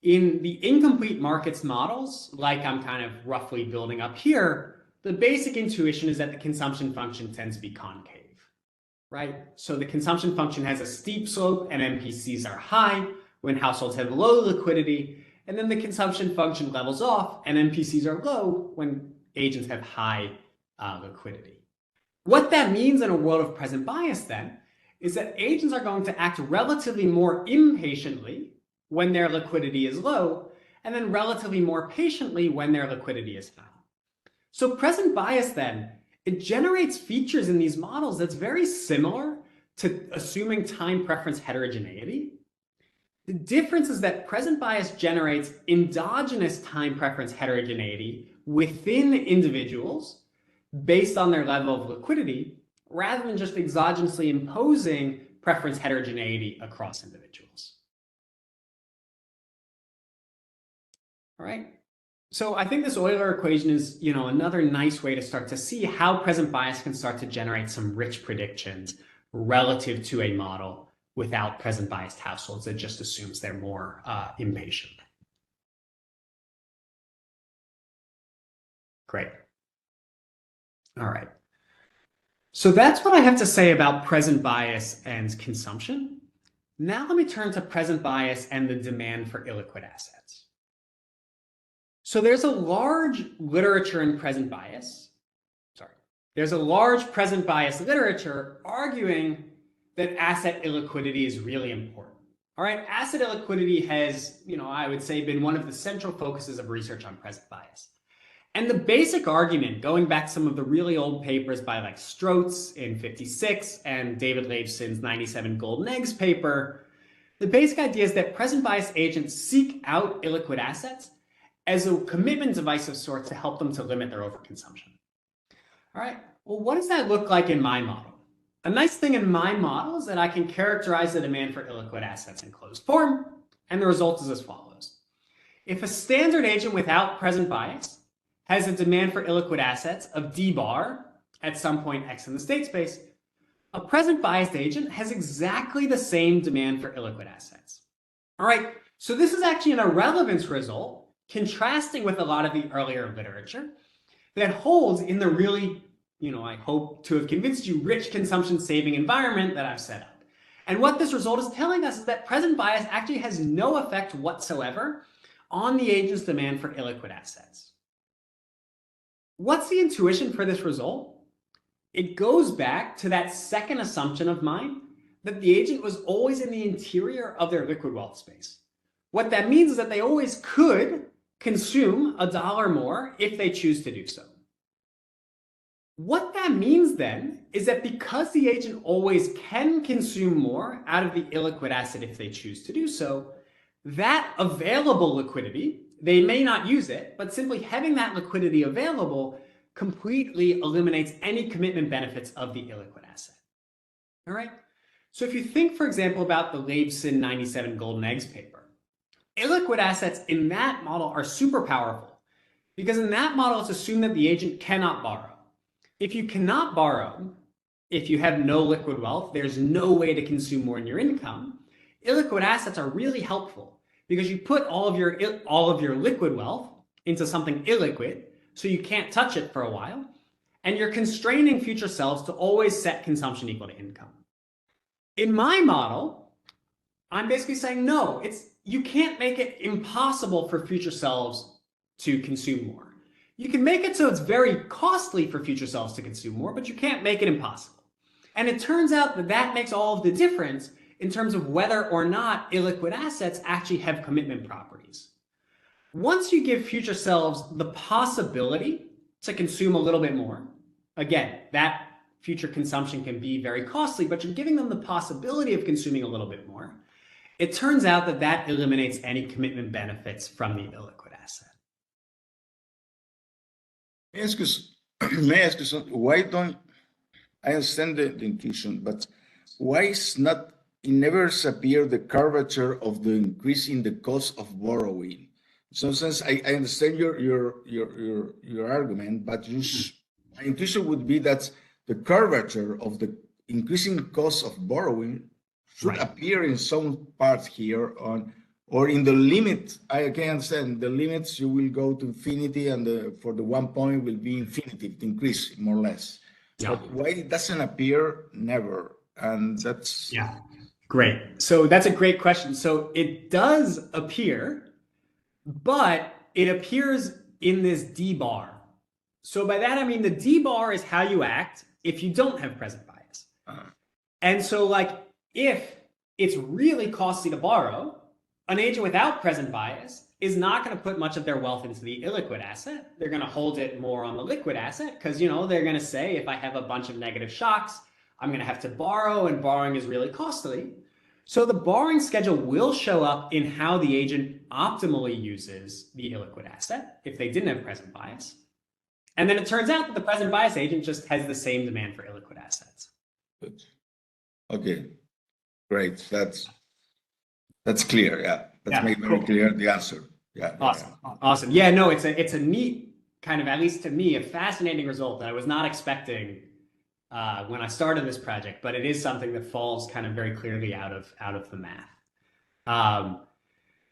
in the incomplete markets models, like I'm kind of roughly building up here, the basic intuition is that the consumption function tends to be concave, right? So the consumption function has a steep slope and MPCs are high when households have low liquidity, and then the consumption function levels off and MPCs are low when agents have high liquidity. What that means in a world of present bias then is that agents are going to act relatively more impatiently when their liquidity is low, and then relatively more patiently when their liquidity is high. So present bias then, it generates features in these models that's very similar to assuming time preference heterogeneity. The difference is that present bias generates endogenous time preference heterogeneity within individuals based on their level of liquidity, rather than just exogenously imposing preference heterogeneity across individuals. All right. So I think this Euler equation is, another nice way to start to see how present bias can start to generate some rich predictions relative to a model without present biased households that just assumes they're more impatient. Great. All right. So that's what I have to say about present bias and consumption. Now let me turn to present bias and the demand for illiquid assets. So there's a large literature in present bias. There's a large present bias literature arguing that asset illiquidity is really important. All right, asset illiquidity has, I would say, been one of the central focuses of research on present bias. And the basic argument, going back to some of the really old papers by like Strotz in 56 and David Leibson's 97 Golden Eggs paper, the basic idea is that present bias agents seek out illiquid assets as a commitment device of sorts to help them to limit their overconsumption. All right, well, what does that look like in my model? A nice thing in my model is that I can characterize the demand for illiquid assets in closed form, and the result is as follows. If a standard agent without present bias has a demand for illiquid assets of d bar at some point x in the state space, a present biased agent has exactly the same demand for illiquid assets. All right, so this is actually an irrelevance result, contrasting with a lot of the earlier literature that holds in the really, I hope to have convinced you, rich consumption saving environment that I've set up. And what this result is telling us is that present bias actually has no effect whatsoever on the agent's demand for illiquid assets. What's the intuition for this result? It goes back to that second assumption of mine that the agent was always in the interior of their liquid wealth space. What that means is that they always could consume $1 more if they choose to do so. What that means then is that because the agent always can consume more out of the illiquid asset if they choose to do so, that available liquidity, they may not use it, but simply having that liquidity available completely eliminates any commitment benefits of the illiquid asset. All right. So if you think, for example, about the Leibson 97 Golden Eggs paper, illiquid assets in that model are super powerful because in that model, it's assumed that the agent cannot borrow. If you cannot borrow, if you have no liquid wealth, there's no way to consume more in your income. Illiquid assets are really helpful because you put all of your liquid wealth into something illiquid, so you can't touch it for a while, and you're constraining future selves to always set consumption equal to income. In my model, I'm basically saying, no, you can't make it impossible for future selves to consume more. You can make it so it's very costly for future selves to consume more, but you can't make it impossible. And it turns out that that makes all of the difference in terms of whether or not illiquid assets actually have commitment properties. Once you give future selves the possibility to consume a little bit more, again, that future consumption can be very costly, but you're giving them the possibility of consuming a little bit more, it turns out that that eliminates any commitment benefits from the illiquid asset. May I ask you something? Why don't I understand the intuition, but why is not it never appear the curvature of the increase in the cost of borrowing? In some sense, I understand your argument, but my intuition would be that the curvature of the increasing cost of borrowing should appear in some part here or in the limit. I can understand the limits you will go to infinity, and for the 1 point will be infinity, increase more or less. Yeah. But why it doesn't appear? Never. And that's great. So that's a great question. So it does appear, but it appears in this D bar. So by that I mean the D bar is how you act if you don't have present bias. And so like if it's really costly to borrow, an agent without present bias is not going to put much of their wealth into the illiquid asset. They're going to hold it more on the liquid asset because, you know, they're going to say, if I have a bunch of negative shocks, I'm going to have to borrow, and borrowing is really costly. So the borrowing schedule will show up in how the agent optimally uses the illiquid asset if they didn't have present bias. And then it turns out that the present bias agent just has the same demand for illiquid assets. good. Okay, great. That's clear. Yeah, that's made very clear the answer. Yeah. Awesome. Yeah, no, it's a neat kind of, at least to me, a fascinating result that I was not expecting when I started this project, but it is something that falls kind of very clearly out of the math.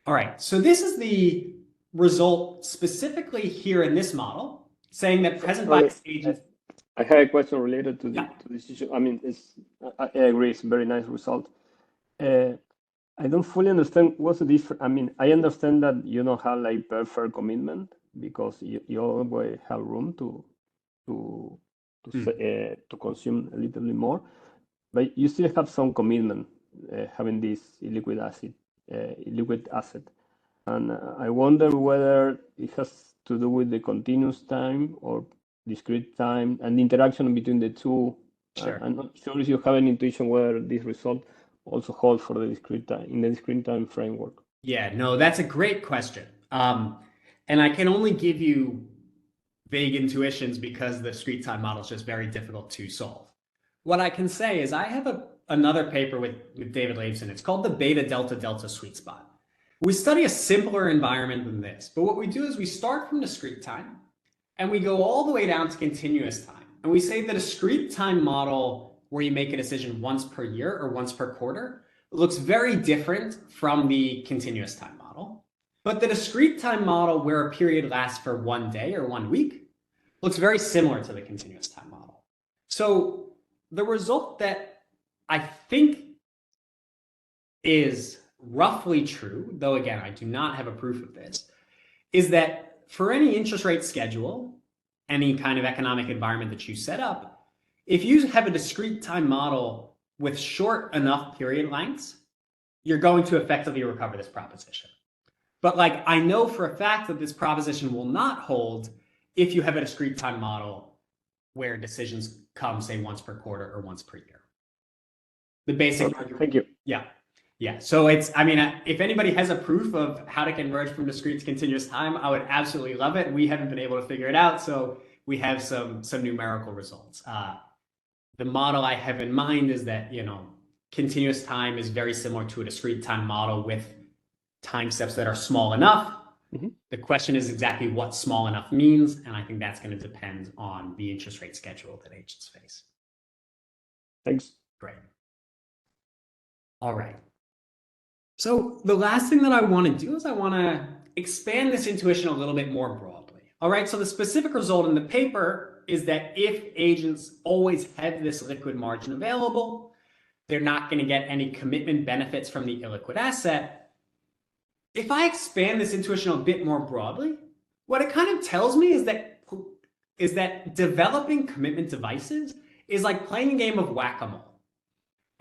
All right, so this is the result specifically here in this model, saying that present bias agents. I had a question related to this issue. I mean, I agree, it's a very nice result. I don't fully understand what's the difference. I mean, I understand that you don't have like fair commitment because you always have room to consume a little bit more, but you still have some commitment having this illiquid asset. And I wonder whether it has to do with the continuous time or discrete time and the interaction between the two. Sure. I'm not sure if you have an intuition whether this result also holds for the discrete time in the discrete time framework. Yeah, no, that's a great question. And I can only give you vague intuitions because the discrete time model is just very difficult to solve. What I can say is I have another paper with David Leibson. It's called the beta delta delta sweet spot. We study a simpler environment than this, but what we do is we start from discrete time and we go all the way down to continuous time. And we say the discrete time model where you make a decision once per year or once per quarter looks very different from the continuous time model. But the discrete time model where a period lasts for 1 day or 1 week looks very similar to the continuous time model. So the result that I think is roughly true, though again, I do not have a proof of this, is that for any interest rate schedule, any kind of economic environment that you set up, if you have a discrete time model with short enough period lengths, you're going to effectively recover this proposition. But like, I know for a fact that this proposition will not hold if you have a discrete time model where decisions come, say, once per quarter or once per year. The basic argument. Thank you. Yeah. So it's, I mean, if anybody has a proof of how to converge from discrete to continuous time, I would absolutely love it. We haven't been able to figure it out, so we have some numerical results. The model I have in mind is that, you know, continuous time is very similar to a discrete time model with time steps that are small enough. Mm-hmm. The question is exactly what small enough means, and I think that's going to depend on the interest rate schedule that agents face. Thanks. Great. All right. So the last thing that I want to do is I want to expand this intuition a little bit more broadly. All right, so the specific result in the paper is that if agents always have this liquid margin available, they're not going to get any commitment benefits from the illiquid asset. If I expand this intuition a bit more broadly, what it kind of tells me is that developing commitment devices is like playing a game of whack-a-mole.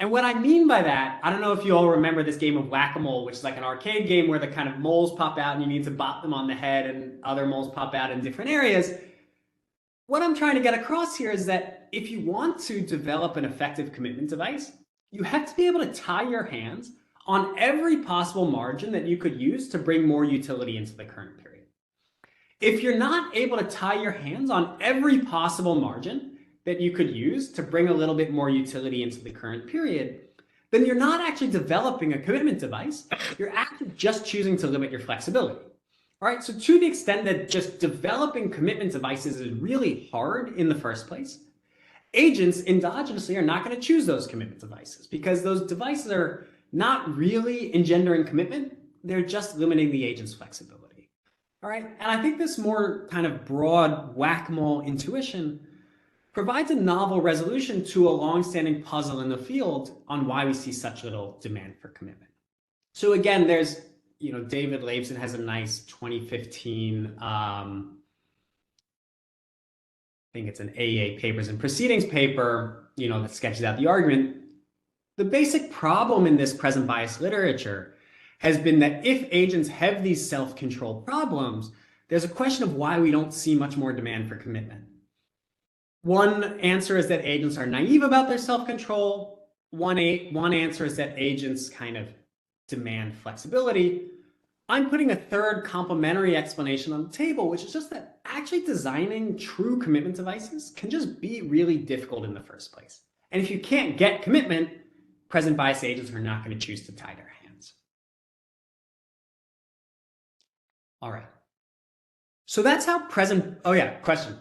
And what I mean by that, I don't know if you all remember this game of whack-a-mole, which is like an arcade game where the kind of moles pop out and you need to bop them on the head and other moles pop out in different areas. What I'm trying to get across here is that if you want to develop an effective commitment device, you have to be able to tie your hands on every possible margin that you could use to bring more utility into the current period. If you're not able to tie your hands on every possible margin that you could use to bring a little bit more utility into the current period, then you're not actually developing a commitment device. You're actually just choosing to limit your flexibility. All right, so to the extent that just developing commitment devices is really hard in the first place, agents endogenously are not going to choose those commitment devices because those devices are not really engendering commitment. They're just limiting the agent's flexibility. All right, and I think this more kind of broad whack-a-mole intuition provides a novel resolution to a long-standing puzzle in the field on why we see such little demand for commitment. So again, there's, David Laibson has a nice 2015, I think it's an AA Papers and Proceedings paper, that sketches out the argument. The basic problem in this present bias literature has been that if agents have these self-control problems, there's a question of why we don't see much more demand for commitment. One answer is that agents are naive about their self-control. One answer is that agents kind of demand flexibility. I'm putting a third complementary explanation on the table, which is just that actually designing true commitment devices can just be really difficult in the first place. And if you can't get commitment, present bias agents are not going to choose to tie their hands. All right. So that's how present, oh yeah, question.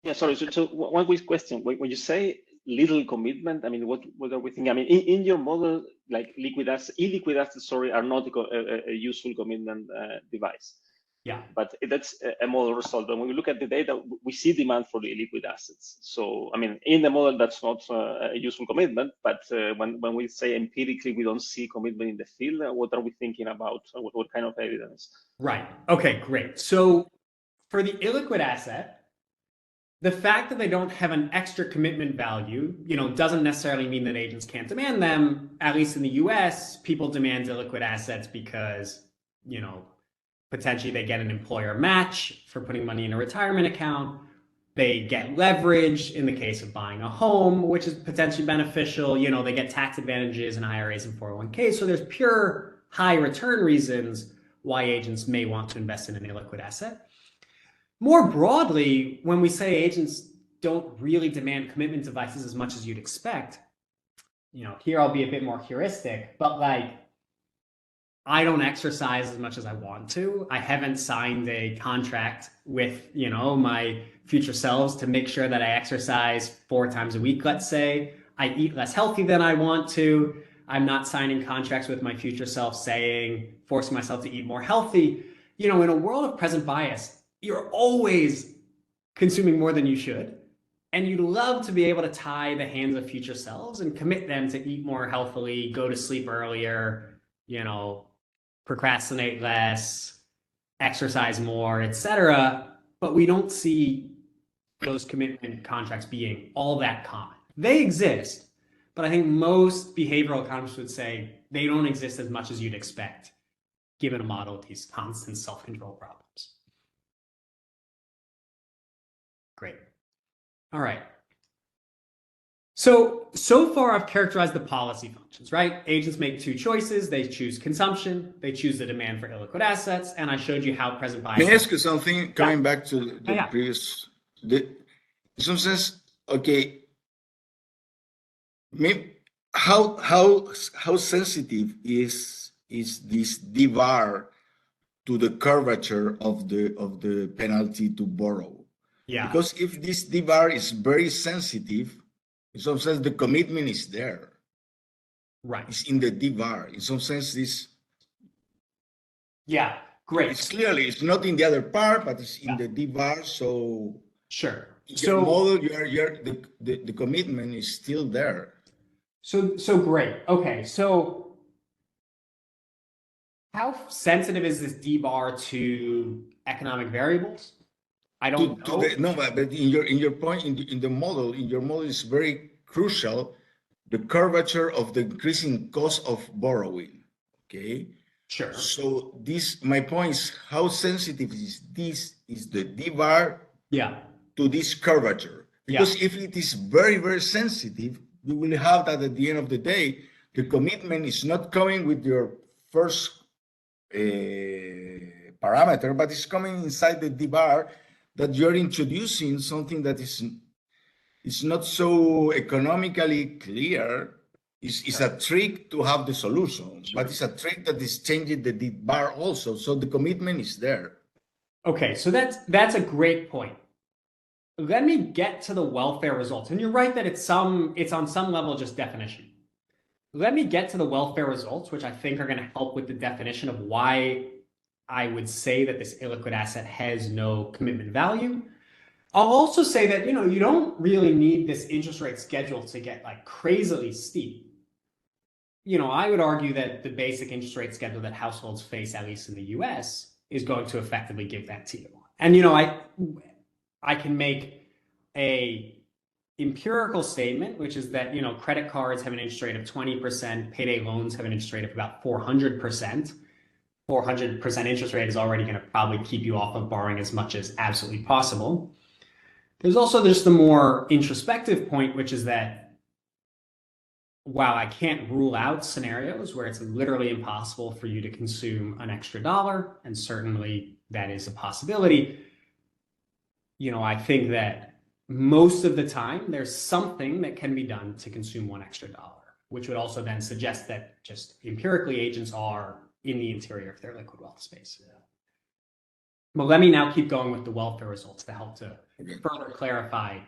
Yeah, sorry. So one quick question. When you say little commitment, I mean, what are we thinking? I mean, in your model, like illiquid assets, are not a useful commitment device. Yeah. But that's a model result. And when we look at the data, we see demand for the illiquid assets. So, I mean, in the model, that's not a useful commitment. But when we say empirically we don't see commitment in the field, what are we thinking about? What kind of evidence? Right. Okay, great. So for the illiquid asset, the fact that they don't have an extra commitment value, doesn't necessarily mean that agents can't demand them. At least in the US, people demand illiquid assets because, potentially they get an employer match for putting money in a retirement account. They get leverage in the case of buying a home, which is potentially beneficial. They get tax advantages in IRAs and 401ks. So there's pure high return reasons why agents may want to invest in an illiquid asset. More broadly, when we say agents don't really demand commitment devices as much as you'd expect, here I'll be a bit more heuristic, but I don't exercise as much as I want to. I haven't signed a contract with, my future selves to make sure that I exercise 4 times a week, let's say. I eat less healthy than I want to. I'm not signing contracts with my future self forcing myself to eat more healthy. In a world of present bias, you're always consuming more than you should. And you'd love to be able to tie the hands of future selves and commit them to eat more healthily, go to sleep earlier, procrastinate less, exercise more, etc. But we don't see those commitment contracts being all that common. They exist, but I think most behavioral economists would say they don't exist as much as you'd expect, given a model of these constant self-control problems. Great. All right. So far I've characterized the policy functions, right? Agents make 2 choices. They choose consumption. They choose the demand for illiquid assets. And I showed you how present bias. May I ask you something? Coming back to the previous, in some sense, okay. Maybe how sensitive is this D bar to the curvature of the penalty to borrow? Yeah. Because if this D bar is very sensitive, in some sense the commitment is there. Right. It's in the D bar. In some sense, this. Yeah. Great. It's not in the other part, but it's in the D bar. So sure. In your model, the commitment is still there. So great. Okay. So how sensitive is this D bar to economic variables? I don't know. But in your point, in the model, your model is very crucial, the curvature of the increasing cost of borrowing. Okay. Sure. So my point is, how sensitive is the D bar to this curvature? Because if it is very, very sensitive, you will have that at the end of the day, the commitment is not coming with your first parameter, but it's coming inside the D bar, that you're introducing something that is not so economically clear, It's a trick to have the solution, but it's a trick that is changing the bar also. So the commitment is there. Okay, so that's a great point. Let me get to the welfare results. And you're right that it's on some level just definition. Let me get to the welfare results, which I think are going to help with the definition of why I would say that this illiquid asset has no commitment value. I'll also say that, you don't really need this interest rate schedule to get like crazily steep. I would argue that the basic interest rate schedule that households face, at least in the US, is going to effectively give that to you. And, I can make a empirical statement, which is that, credit cards have an interest rate of 20%, payday loans have an interest rate of about 400%. 400% interest rate is already going to probably keep you off of borrowing as much as absolutely possible. There's also just the more introspective point, which is that while I can't rule out scenarios where it's literally impossible for you to consume an extra dollar, and certainly that is a possibility, I think that most of the time there's something that can be done to consume one extra dollar, which would also then suggest that just empirically agents are in the interior of their liquid wealth space. Yeah. But let me now keep going with the welfare results to help to further clarify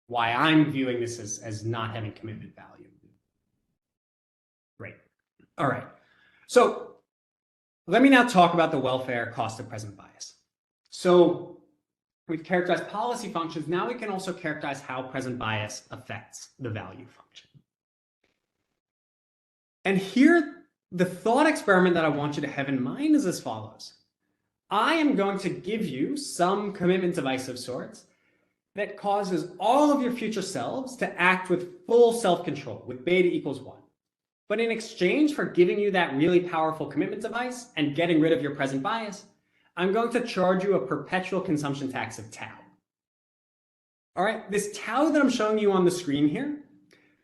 why I'm viewing this as not having commitment value. Great. All right. So let me now talk about the welfare cost of present bias. So we've characterized policy functions. Now we can also characterize how present bias affects the value function. And here, the thought experiment that I want you to have in mind is as follows. I am going to give you some commitment device of sorts that causes all of your future selves to act with full self-control, with beta equals 1. But in exchange for giving you that really powerful commitment device and getting rid of your present bias, I'm going to charge you a perpetual consumption tax of tau. All right, this tau that I'm showing you on the screen here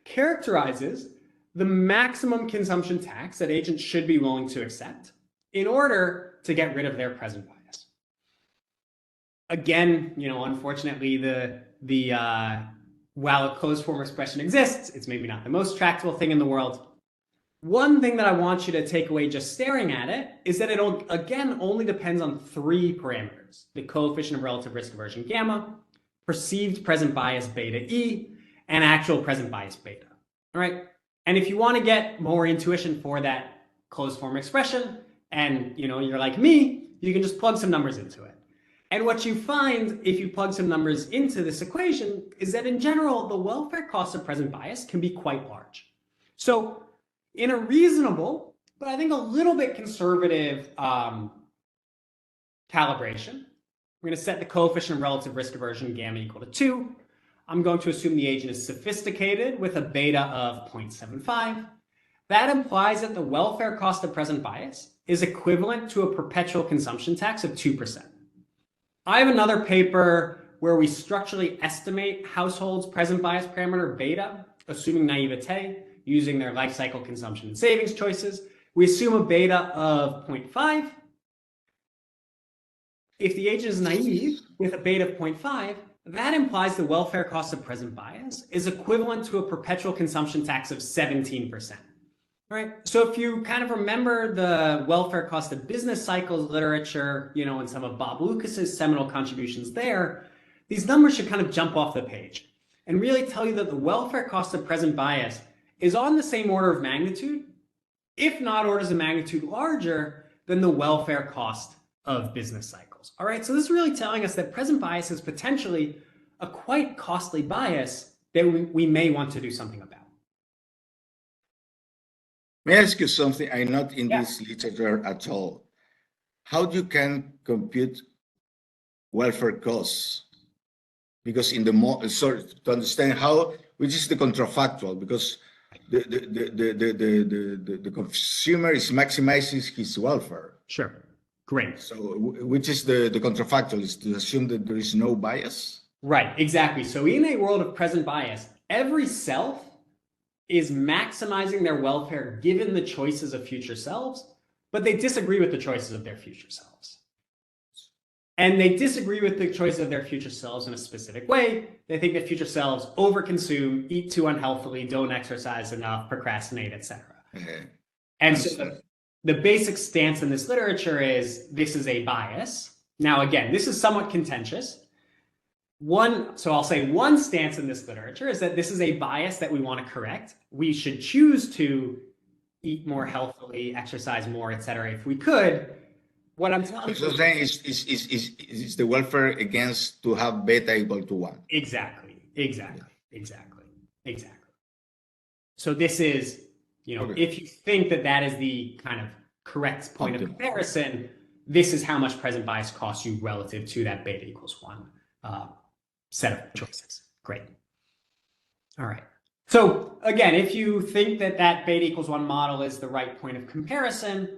characterizes the maximum consumption tax that agents should be willing to accept in order to get rid of their present bias. Again, unfortunately, while a closed form expression exists, it's maybe not the most tractable thing in the world. One thing that I want you to take away just staring at it is that it, again, only depends on 3 parameters: the coefficient of relative risk aversion gamma, perceived present bias beta E, and actual present bias beta. All right. And if you want to get more intuition for that closed form expression, and you're like me, you can just plug some numbers into it. And what you find if you plug some numbers into this equation is that in general, the welfare cost of present bias can be quite large. So in a reasonable, but I think a little bit conservative calibration, we're going to set the coefficient of relative risk aversion gamma equal to 2. I'm going to assume the agent is sophisticated with a beta of 0.75. That implies that the welfare cost of present bias is equivalent to a perpetual consumption tax of 2%. I have another paper where we structurally estimate households' present bias parameter beta, assuming naivete, using their life cycle consumption and savings choices. We assume a beta of 0.5. If the agent is naive with a beta of 0.5, that implies the welfare cost of present bias is equivalent to a perpetual consumption tax of 17%. All right. So if you kind of remember the welfare cost of business cycles literature, and some of Bob Lucas's seminal contributions there, these numbers should kind of jump off the page and really tell you that the welfare cost of present bias is on the same order of magnitude, if not orders of magnitude larger than the welfare cost of business cycles. All right. So this is really telling us that present bias is potentially a quite costly bias that we may want to do something about. May I ask you something? I'm not in this literature at all. How you can compute welfare costs? Because in the to understand which is the contrafactual, because the consumer maximizes his welfare. Sure. Great. So which is the contrafactual, is to assume that there is no bias? Right, exactly. So in a world of present bias, every self is maximizing their welfare given the choices of future selves, but they disagree with the choices of their future selves. And they disagree with the choice of their future selves in a specific way. They think that future selves overconsume, eat too unhealthily, don't exercise enough, procrastinate, etc. And so the basic stance in this literature is this is a bias. Now, again, this is somewhat contentious. So I'll say one stance in this literature is that this is a bias that we want to correct. We should choose to eat more healthily, exercise more, etc. if we could. What I'm telling you is the welfare against to have beta equal to 1. Exactly. So this is, if you think that that is the kind of correct point of comparison, this is how much present bias costs you relative to that beta equals 1 set of choices. Great. All right. So again, if you think that that beta equals 1 model is the right point of comparison,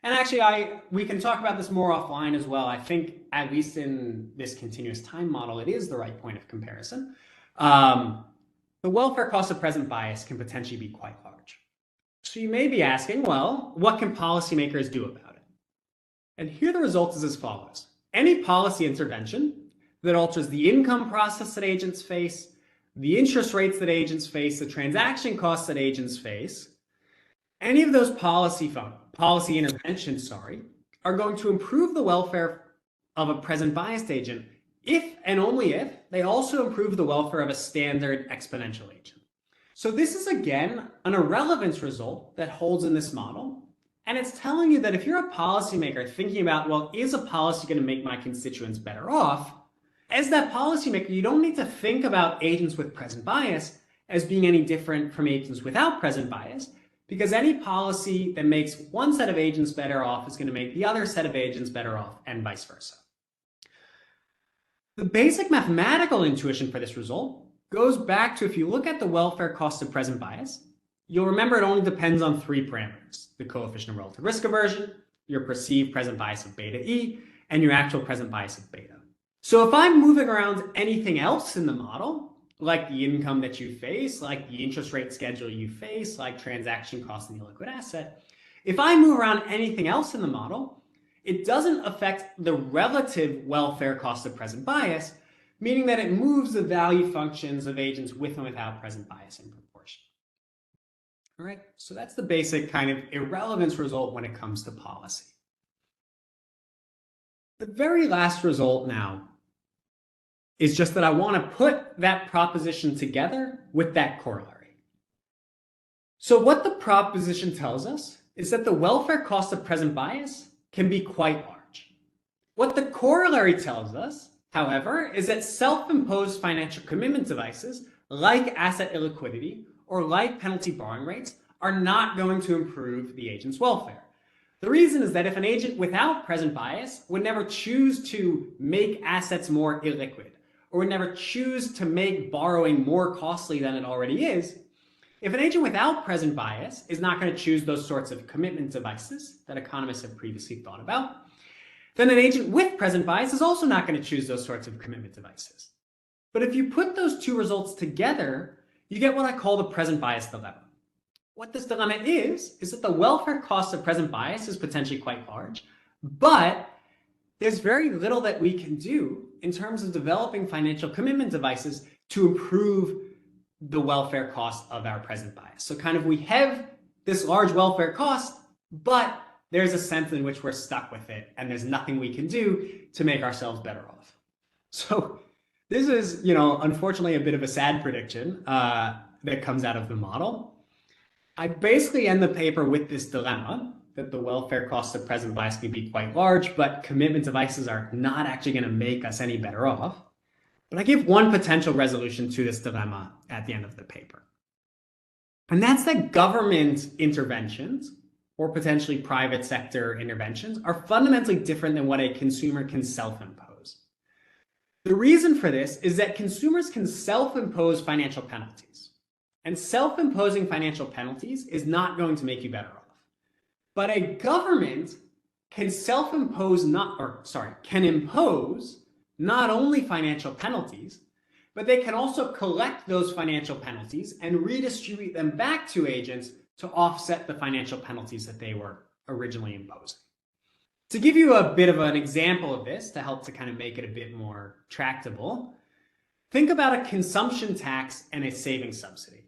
and actually we can talk about this more offline as well. I think at least in this continuous time model, it is the right point of comparison. The welfare cost of present bias can potentially be quite large. So you may be asking, well, what can policymakers do about it? And here the result is as follows. Any policy intervention that alters the income process that agents face, the interest rates that agents face, the transaction costs that agents face, any of those policy interventions, are going to improve the welfare of a present biased agent if and only if they also improve the welfare of a standard exponential agent. So this is, again, an irrelevance result that holds in this model. And it's telling you that if you're a policymaker thinking about, well, is a policy going to make my constituents better off? As that policymaker, you don't need to think about agents with present bias as being any different from agents without present bias, because any policy that makes one set of agents better off is going to make the other set of agents better off, and vice versa. The basic mathematical intuition for this result goes back to, if you look at the welfare cost of present bias, you'll remember it only depends on 3 parameters: the coefficient of relative risk aversion, your perceived present bias of beta E, and your actual present bias of beta. So if I'm moving around anything else in the model, like the income that you face, like the interest rate schedule you face, like transaction costs in the liquid asset, if I move around anything else in the model, it doesn't affect the relative welfare cost of present bias, meaning that it moves the value functions of agents with and without present bias in proportion. All right, so that's the basic kind of irrelevance result when it comes to policy. The very last result now is just that I want to put that proposition together with that corollary. So what the proposition tells us is that the welfare cost of present bias can be quite large. What the corollary tells us, however, is that self-imposed financial commitment devices like asset illiquidity or like penalty borrowing rates are not going to improve the agent's welfare. The reason is that if an agent without present bias would never choose to make assets more illiquid, or would never choose to make borrowing more costly than it already is, if an agent without present bias is not going to choose those sorts of commitment devices that economists have previously thought about, then an agent with present bias is also not going to choose those sorts of commitment devices. But if you put those two results together, you get what I call the present bias dilemma. What this dilemma is that the welfare cost of present bias is potentially quite large, but there's very little that we can do in terms of developing financial commitment devices to improve the welfare cost of our present bias. So kind of we have this large welfare cost, but there's a sense in which we're stuck with it, and there's nothing we can do to make ourselves better off. So this is, unfortunately a bit of a sad prediction that comes out of the model. I basically end the paper with this dilemma that the welfare cost of present bias can be quite large, but commitment devices are not actually going to make us any better off. But I give one potential resolution to this dilemma at the end of the paper. And that's that government interventions, or potentially private sector interventions, are fundamentally different than what a consumer can self-impose. The reason for this is that consumers can self-impose financial penalties. And self-imposing financial penalties is not going to make you better off. But a government can impose not only financial penalties, but they can also collect those financial penalties and redistribute them back to agents to offset the financial penalties that they were originally imposing. To give you a bit of an example of this, to help to kind of make it a bit more tractable, think about a consumption tax and a savings subsidy.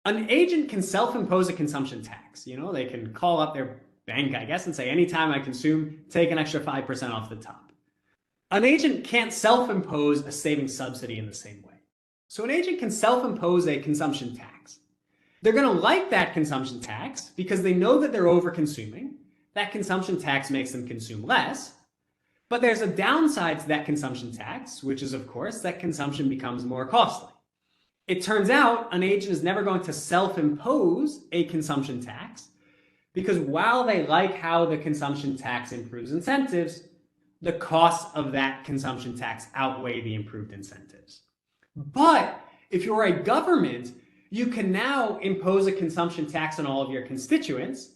An agent can self-impose a consumption tax. You know, they can call up their bank, I guess, and say, anytime I consume, take an extra 5% off the top. An agent can't self-impose a savings subsidy in the same way. So an agent can self-impose a consumption tax. They're going to like that consumption tax because they know that they're over-consuming. That consumption tax makes them consume less. But there's a downside to that consumption tax, which is, of course, that consumption becomes more costly. It turns out an agent is never going to self-impose a consumption tax because while they like how the consumption tax improves incentives, the costs of that consumption tax outweigh the improved incentives. But if you're a government, you can now impose a consumption tax on all of your constituents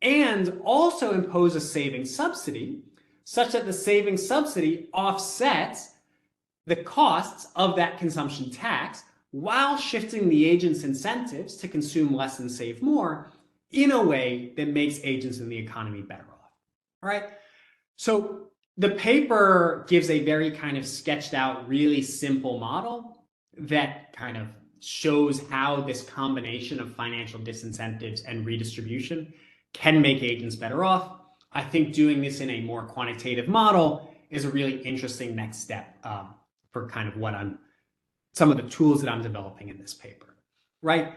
and also impose a savings subsidy such that the savings subsidy offsets the costs of that consumption tax while shifting the agent's incentives to consume less and save more in a way that makes agents in the economy better off. All right. So the paper gives a very kind of sketched out, really simple model that kind of shows how this combination of financial disincentives and redistribution can make agents better off. I think doing this in a more quantitative model is a really interesting next step for kind of what some of the tools that I'm developing in this paper, right?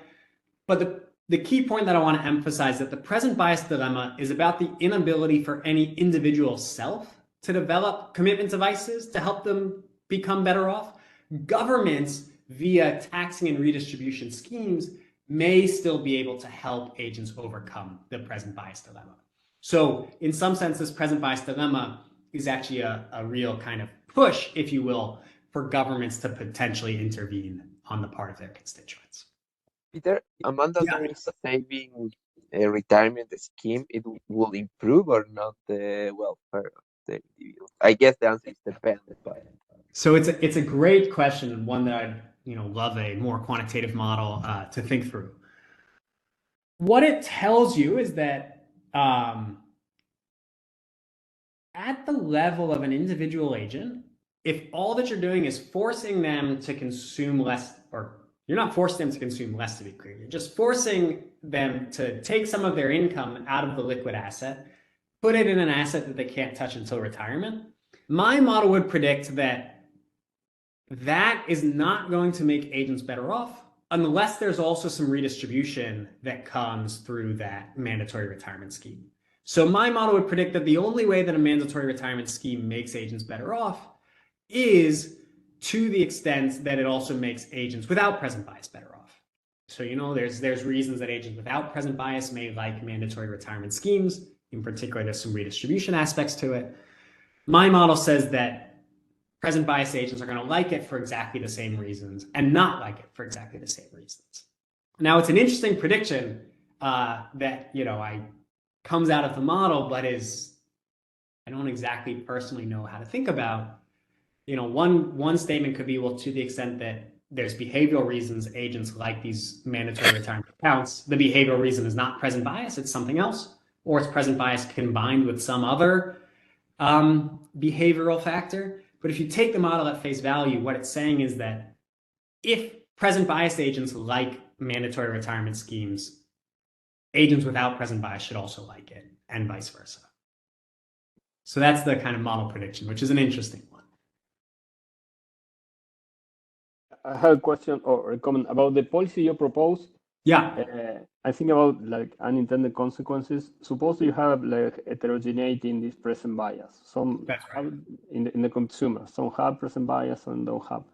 But the key point that I want to emphasize is that the present bias dilemma is about the inability for any individual self to develop commitment devices to help them become better off. Governments, via taxing and redistribution schemes, may still be able to help agents overcome the present bias dilemma. So in some sense, this present bias dilemma is actually a real kind of push, if you will, for governments to potentially intervene on the part of their constituents. Peter, a mandatory saving retirement scheme, it will improve or not the welfare of the individuals? I guess the answer is depends, but so it's a great question, and one that I'd love a more quantitative model to think through. What it tells you is that at the level of an individual agent, if all that you're doing is forcing them to consume less, or you're not forcing them to consume less, to be clear, you're just forcing them to take some of their income out of the liquid asset, put it in an asset that they can't touch until retirement. My model would predict that that is not going to make agents better off unless there's also some redistribution that comes through that mandatory retirement scheme. So my model would predict that the only way that a mandatory retirement scheme makes agents better off is to the extent that it also makes agents without present bias better off. So, there's reasons that agents without present bias may like mandatory retirement schemes. In particular, there's some redistribution aspects to it. My model says that present bias agents are going to like it for exactly the same reasons and not like it for exactly the same reasons. Now, it's an interesting prediction that, comes out of the model, but I don't exactly personally know how to think about. One statement could be, well, to the extent that there's behavioral reasons agents like these mandatory retirement accounts, the behavioral reason is not present bias, it's something else, or it's present bias combined with some other behavioral factor. But if you take the model at face value, what it's saying is that if present bias agents like mandatory retirement schemes, agents without present bias should also like it, and vice versa. So that's the kind of model prediction, which is an interesting one. I have a question or a comment about the policy you propose. Yeah. I think about like unintended consequences. Suppose you have like heterogeneity in this present bias. Some That's right. have in the consumer, some have present bias, some don't have.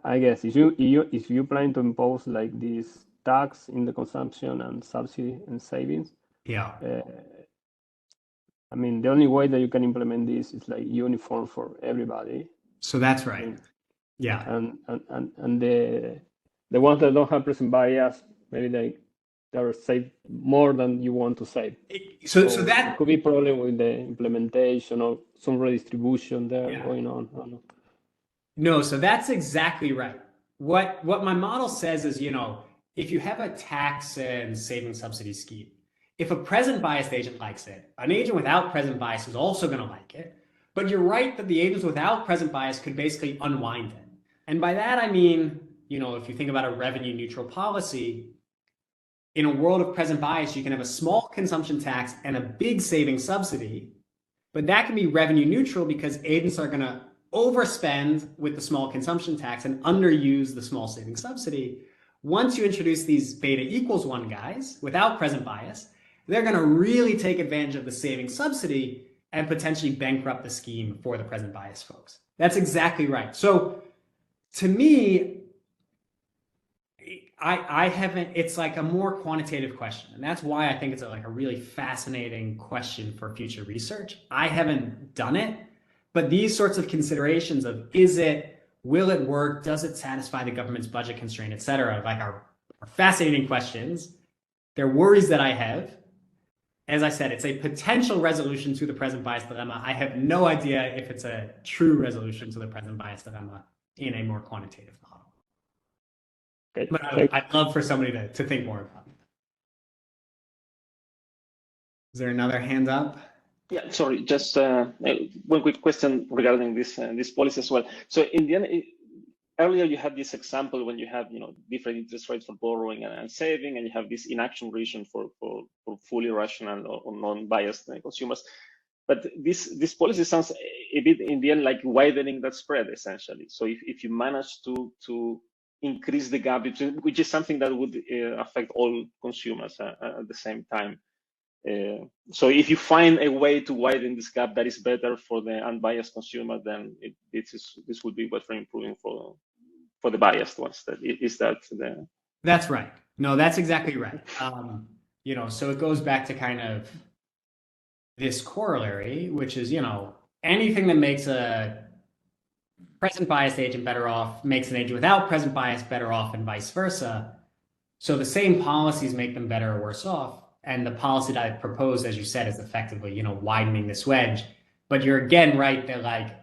I guess if you plan to impose like this tax in the consumption and subsidy and savings, Yeah. I mean, the only way that you can implement this is like uniform for everybody. So that's right. Yeah. And the ones that don't have present bias, maybe they're saved more than you want to save. So that it could be a problem with the implementation or some redistribution there going on. I don't know. No, so that's exactly right. What my model says is, if you have a tax and savings subsidy scheme, if a present biased agent likes it, an agent without present bias is also going to like it. But you're right that the agents without present bias could basically unwind it. And by that, I mean, you know, if you think about a revenue neutral policy, in a world of present bias, you can have a small consumption tax and a big saving subsidy, but that can be revenue neutral because agents are going to overspend with the small consumption tax and underuse the small saving subsidy. Once you introduce these beta equals 1 guys without present bias, they're going to really take advantage of the saving subsidy and potentially bankrupt the scheme for the present bias folks. That's exactly right. So to me, I haven't, it's like a more quantitative question. And that's why I think it's like a really fascinating question for future research. I haven't done it, but these sorts of considerations of is it, will it work, does it satisfy the government's budget constraint, et cetera, like are fascinating questions. They're worries that I have. As I said, it's a potential resolution to the present bias dilemma. I have no idea if it's a true resolution to the present bias dilemma in a more quantitative model. Okay. But I'd love for somebody to think more about it. Is there another hand up? Yeah, sorry, just one quick question regarding this policy as well. So in the end, earlier you had this example when you have, you know, different interest rates for borrowing and saving, and you have this inaction region for fully rational or non-biased consumers. But this policy sounds a bit in the end like widening that spread essentially. So if you manage to increase the gap between, which is something that would affect all consumers at the same time. So if you find a way to widen this gap that is better for the unbiased consumer, then this would be better improving for the biased ones. That's right. No, that's exactly right. You know, so it goes back to kind of this corollary, which is, you know, anything that makes a present biased agent better off makes an agent without present bias better off, and vice versa. So the same policies make them better or worse off. And the policy that I proposed, as you said, is effectively, you know, widening this wedge. But you're again right that like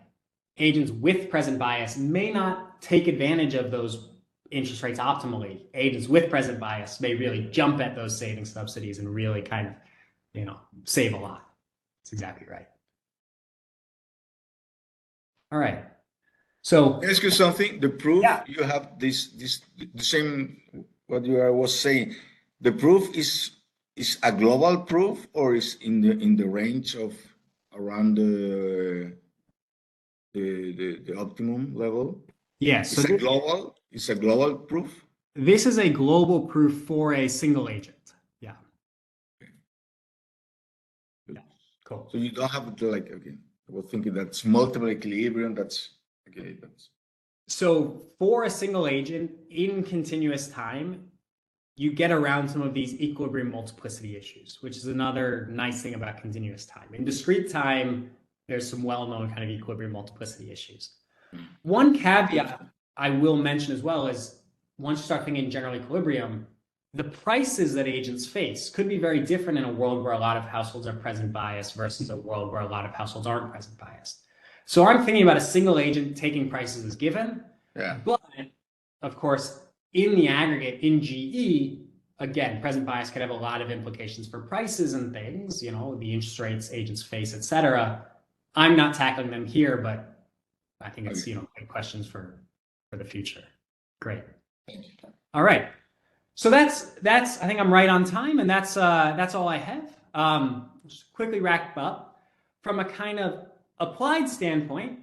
agents with present bias may not take advantage of those interest rates optimally. Agents with present bias may really jump at those savings subsidies and really kind of, you know, save a lot. That's exactly right. All right. So can I ask you something? The proof, yeah. You have the same what you was saying. The proof is a global proof, or is in the range of around the optimum level? Yes. Yeah, so it's a global proof. This is a global proof for a single agent. Yeah. Okay. Yeah. Cool. So you don't have to like, again, I was thinking that's multiple equilibrium. That's okay. So for a single agent in continuous time, you get around some of these equilibrium multiplicity issues, which is another nice thing about continuous time. In discrete time, there's some well-known kind of equilibrium multiplicity issues. One caveat I will mention as well is once you start thinking in general equilibrium, the prices that agents face could be very different in a world where a lot of households are present biased versus a world where a lot of households aren't present biased. So I'm thinking about a single agent taking prices as given, but of course, in the aggregate, in GE, again, present bias could have a lot of implications for prices and things, you know, the interest rates agents face, et cetera. I'm not tackling them here, but I think it's, you know, good questions for the future. Great. All right. So that's I think I'm right on time, and that's all I have. Just quickly wrap up from a kind of applied standpoint.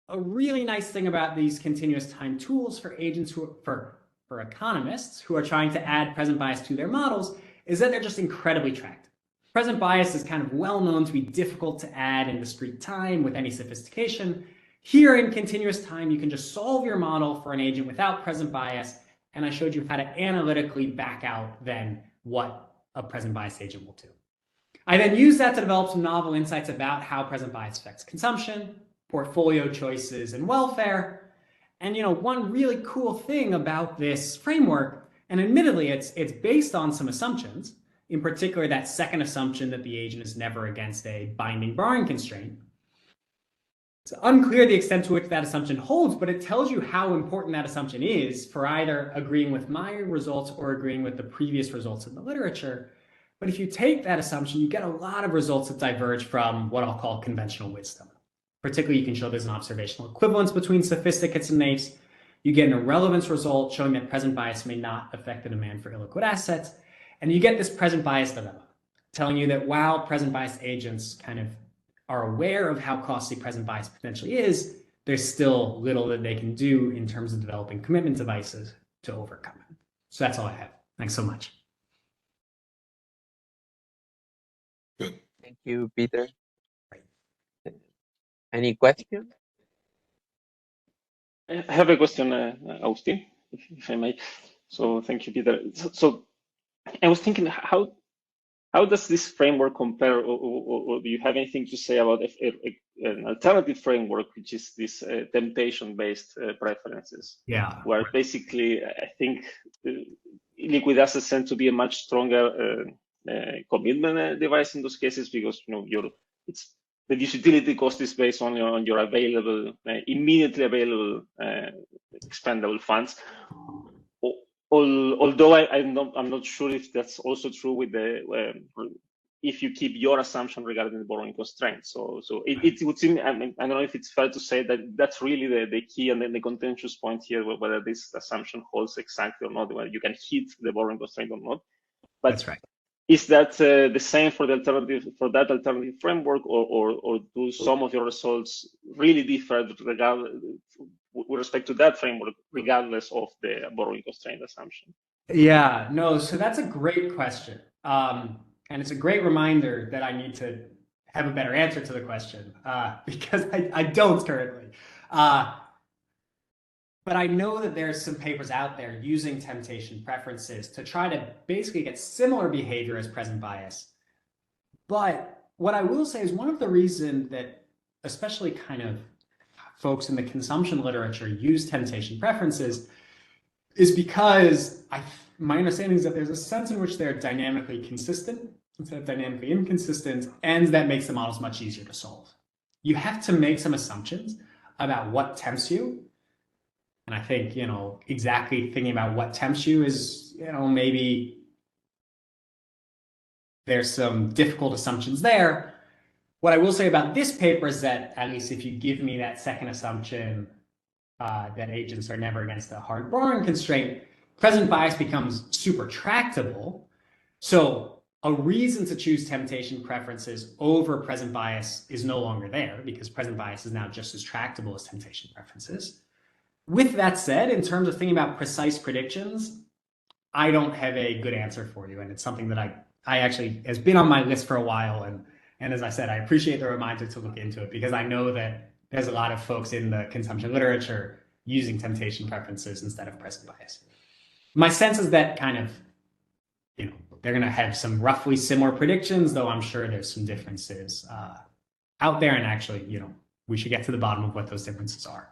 A really nice thing about these continuous time tools for agents for economists who are trying to add present bias to their models is that they're just incredibly tractable. Present bias is kind of well known to be difficult to add in discrete time with any sophistication. Here in continuous time, you can just solve your model for an agent without present bias. And I showed you how to analytically back out then what a present bias agent will do. I then used that to develop some novel insights about how present bias affects consumption, portfolio choices, and welfare. And, you know, one really cool thing about this framework, and admittedly, it's based on some assumptions, in particular, that second assumption that the agent is never against a binding borrowing constraint. It's unclear the extent to which that assumption holds, but it tells you how important that assumption is for either agreeing with my results or agreeing with the previous results in the literature. But if you take that assumption, you get a lot of results that diverge from what I'll call conventional wisdom. Particularly, you can show there's an observational equivalence between sophisticates and naives. You get an irrelevance result showing that present bias may not affect the demand for illiquid assets. And you get this present bias dilemma, telling you that while present bias agents kind of are aware of how costly present bias potentially is, there's still little that they can do in terms of developing commitment devices to overcome it. So that's all I have. Thanks so much. Good. Thank you, Peter. Any questions? I have a question, Agustin, if I may. So thank you, Peter. So I was thinking, how does this framework compare, or do you have anything to say about an alternative framework, which is this temptation-based preferences? Yeah. Where basically, I think liquid assets tend to be a much stronger commitment device in those cases, because the utility cost is based on your available, immediately available expendable funds. Although I'm not sure if that's also true with the if you keep your assumption regarding the borrowing constraint. So it would seem, I don't know if it's fair to say that that's really the key and then the contentious point here, whether this assumption holds exactly or not, whether you can hit the borrowing constraint or not. But that's right. Is that the same for that alternative framework, or do some of your results really differ with respect to that framework, regardless of the borrowing constraint assumption? Yeah, no, so that's a great question. And it's a great reminder that I need to have a better answer to the question, because I don't currently. But I know that there's some papers out there using temptation preferences to try to basically get similar behavior as present bias. But what I will say is one of the reasons that especially kind of folks in the consumption literature use temptation preferences is because my understanding is that there's a sense in which they're dynamically consistent instead of dynamically inconsistent, and that makes the models much easier to solve. You have to make some assumptions about what tempts you. And I think, exactly thinking about what tempts you is, maybe there's some difficult assumptions there. What I will say about this paper is that, at least if you give me that second assumption, that agents are never against a hard borrowing constraint, present bias becomes super tractable. So a reason to choose temptation preferences over present bias is no longer there, because present bias is now just as tractable as temptation preferences. With that said, in terms of thinking about precise predictions, I don't have a good answer for you. And it's something that I actually has been on my list for a while. And as I said, I appreciate the reminder to look into it, because I know that there's a lot of folks in the consumption literature using temptation preferences instead of present bias. My sense is that kind of, they're going to have some roughly similar predictions, though I'm sure there's some differences out there. And actually, we should get to the bottom of what those differences are.